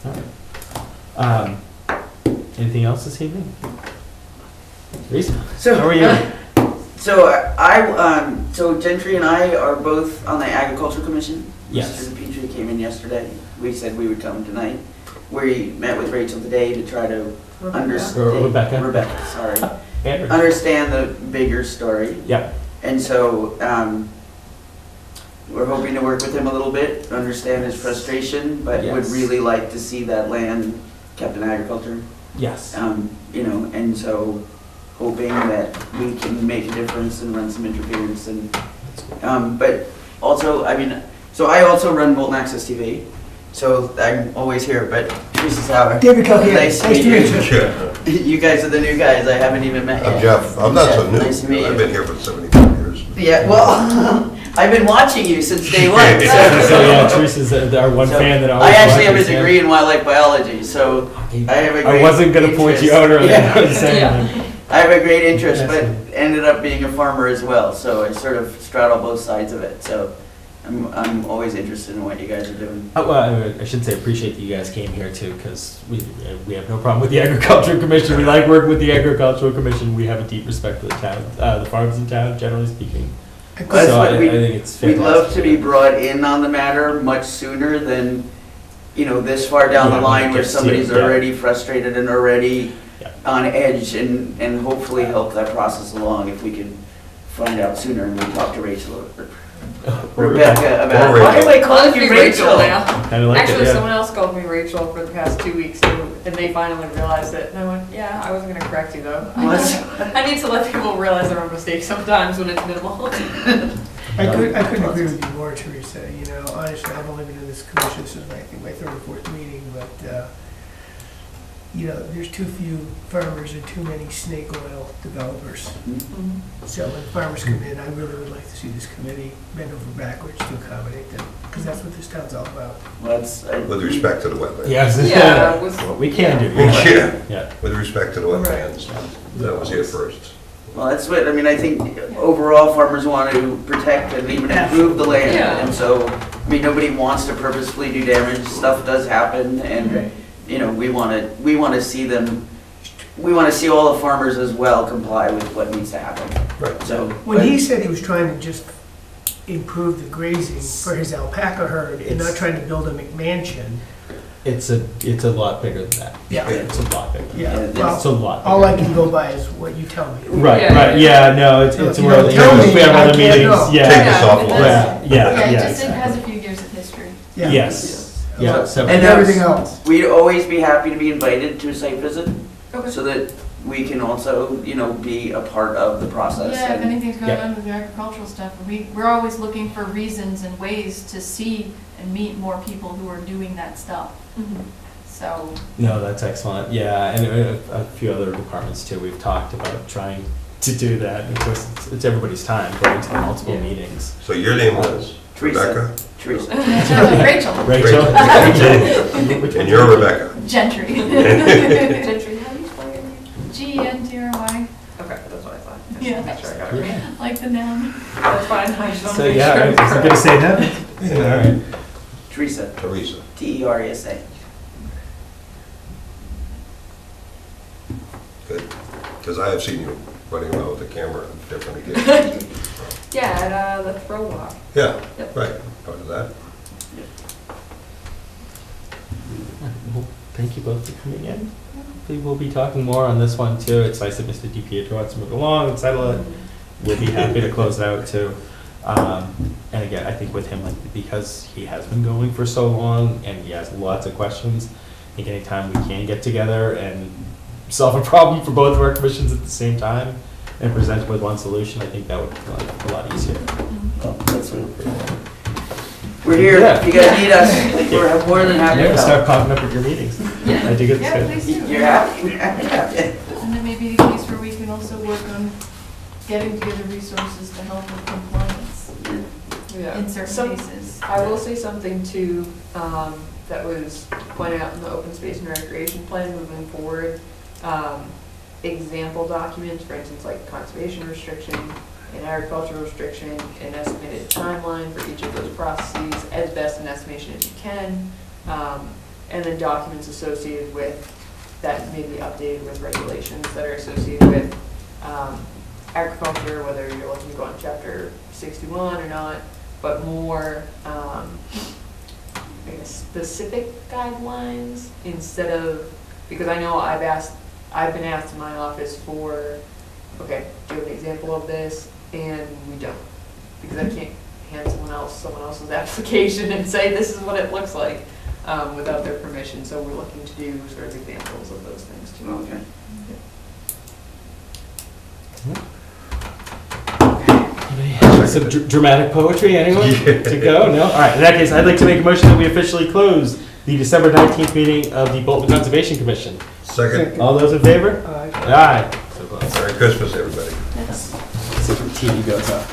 All right. Anything else this evening? Reese, So how are you? So Gentry and I are both on the Agricultural Commission. Yes. Mr. Petrie came in yesterday. We said we would come tonight. We met with Rachel today to try to understand. Rebecca. Rebecca, sorry. Andrew. Understand the bigger story. Yep. And so, we're hoping to work with him a little bit, understand his frustration, but would Yes. really like to see that land kept in agriculture. Yes. And so hoping that we can make a difference and run some interference and, but also, so I also run Bolton Access TV, so I'm always here, but Teresa Sauer. David Kilcan, Nice to meet you. Sure. You guys are the new guys, I haven't even met yet. I'm Jeff. I'm not so new. Nice to meet I've you. been here for 75 years. Yeah, well, I've been watching you since day one. So yeah, Teresa's our one So, fan that always I actually have a watches, yeah. degree in wildlife biology, so I have a great I wasn't gonna point you interest. out earlier. Yeah. I was saying, I have a great interest, but Yes. ended up being a farmer as well, so I sort of straddle both sides of it, so I'm always interested in what you guys are doing. well, I should say appreciate that you guys came here too, because we have no problem with the Agricultural Commission. We like working with the Agricultural Commission. We have a deep respect for the town, the farms in town, generally speaking. That's So what I think it's We'd love fantastic. to be brought in on the matter much sooner than, this far down the Yeah, line where just somebody's see it, yeah. already frustrated and already Yeah. on edge, and hopefully help that process along if we can find out sooner and we talk to Rachel or Rebecca about, Or why am I calling Be you Rachel? now. Kinda like Actually, it, yeah. someone else called me Rachel for the past 2 weeks too, and they finally realized it. And I went, yeah, I wasn't gonna correct you though. I need to let people realize their own mistakes sometimes when it's minimal. I couldn't agree with you more, Teresa. Honestly, I've only been in this commission, this is I think my third or fourth meeting, but, there's too few farmers and too many snake oil developers. Mhm. So when farmers come in, I really would like to see this committee bend over backwards to accommodate them, because that's what this town's all about. Well, With respect to the wetlands. Yes. Yeah, with- What we can do. Yeah. Yeah. With respect to the wetlands. That was here first. Well, that's what, I mean, I think overall farmers want to protect and even improve the land. Yeah. And so, I mean, nobody wants to purposefully do damage, stuff does happen, and, you know, we want to see them, we want to see all the farmers as well comply with what needs to happen. Right. So. When he said he was trying to just improve the grazing for his alpaca herd and not trying to build a McMansion, It's a lot bigger than that. Yeah. It's a lot bigger. yeah, It's a well, lot. all I bigger. can go by is what you tell me. Right, Yeah, right, yeah. yeah, no, it's So if a you world, don't tell me, we have I other can't meetings, know. Take yeah. this offline. Yeah, Yeah, yeah, it yeah. just has a few years of history. Yeah. Yes, yeah, so. And everything else. We'd always be happy to be invited to a site visit, Okay. so that we can also, you know, be a part of the process. Yeah, if and- anything's going Yeah. on with the agricultural stuff, we're always looking for reasons and ways to see and meet more people who are doing that stuff. So, No, that's excellent, yeah, and a few other departments too, we've talked about trying to do that, and of course, it's everybody's time, going to the multiple Yeah. meetings. So your name was Teresa. Rebecca? Teresa. Rachel, Rachel? And you're Rebecca. Gentry. Gentry, how do you spell your name? Gentry. Okay, that's what I thought. Yeah. Make sure I got it right. Like the noun. That's fine, I just want So, to make yeah, sure. I was gonna say that, all right. Teresa. Teresa. Teresa. Good. Because I have seen you running around with the camera on different occasions. Yeah, at the throw walk. Yeah, Yep. right, part of that. Well, thank you both for coming in. We will be talking more on this one too. It's nice that Mr. DiPietro wants to move along and settle it. We'll be happy to close it out too. And again, I think with him, like, because he has been going for so long and he has lots of questions, I think anytime we can get together and solve a problem for both of our commissions at the same time and present with one solution, I think that would be like a lot easier. Oh, that's what we're here. Yeah. If you guys need us, we're more than happy Yeah, to start help. popping up at your meetings. I think it's Yeah, good. please do. You're happy. Yeah. And then maybe the case where we can also work on getting together resources to help with compliance Yeah. in certain Some- cases. I will say something too, that was pointed out in the open space and recreation plan moving forward. Example documents, for instance, like conservation restriction, an agricultural restriction, an estimated timeline for each of those processes, as best an estimation as you can. And then documents associated with, that may be updated with regulations that are associated with agriculture, whether you're looking to go on chapter 61 or not, but more, I guess, specific guidelines instead of, because I know I've been asked in my office for, okay, do you have an example of this? And we don't, because I can't hand someone else's application and say, this is what it looks like, without their permission. So we're looking to do sort of examples of those things too. Okay. Some dramatic poetry, anyone? To go? No? All right, in that case, I'd like to make a motion that we officially close the December 19th meeting of the Bolton Conservation Commission. Second, All those in favor? Aye. So close. Merry Christmas, everybody. That's So the TV goes up.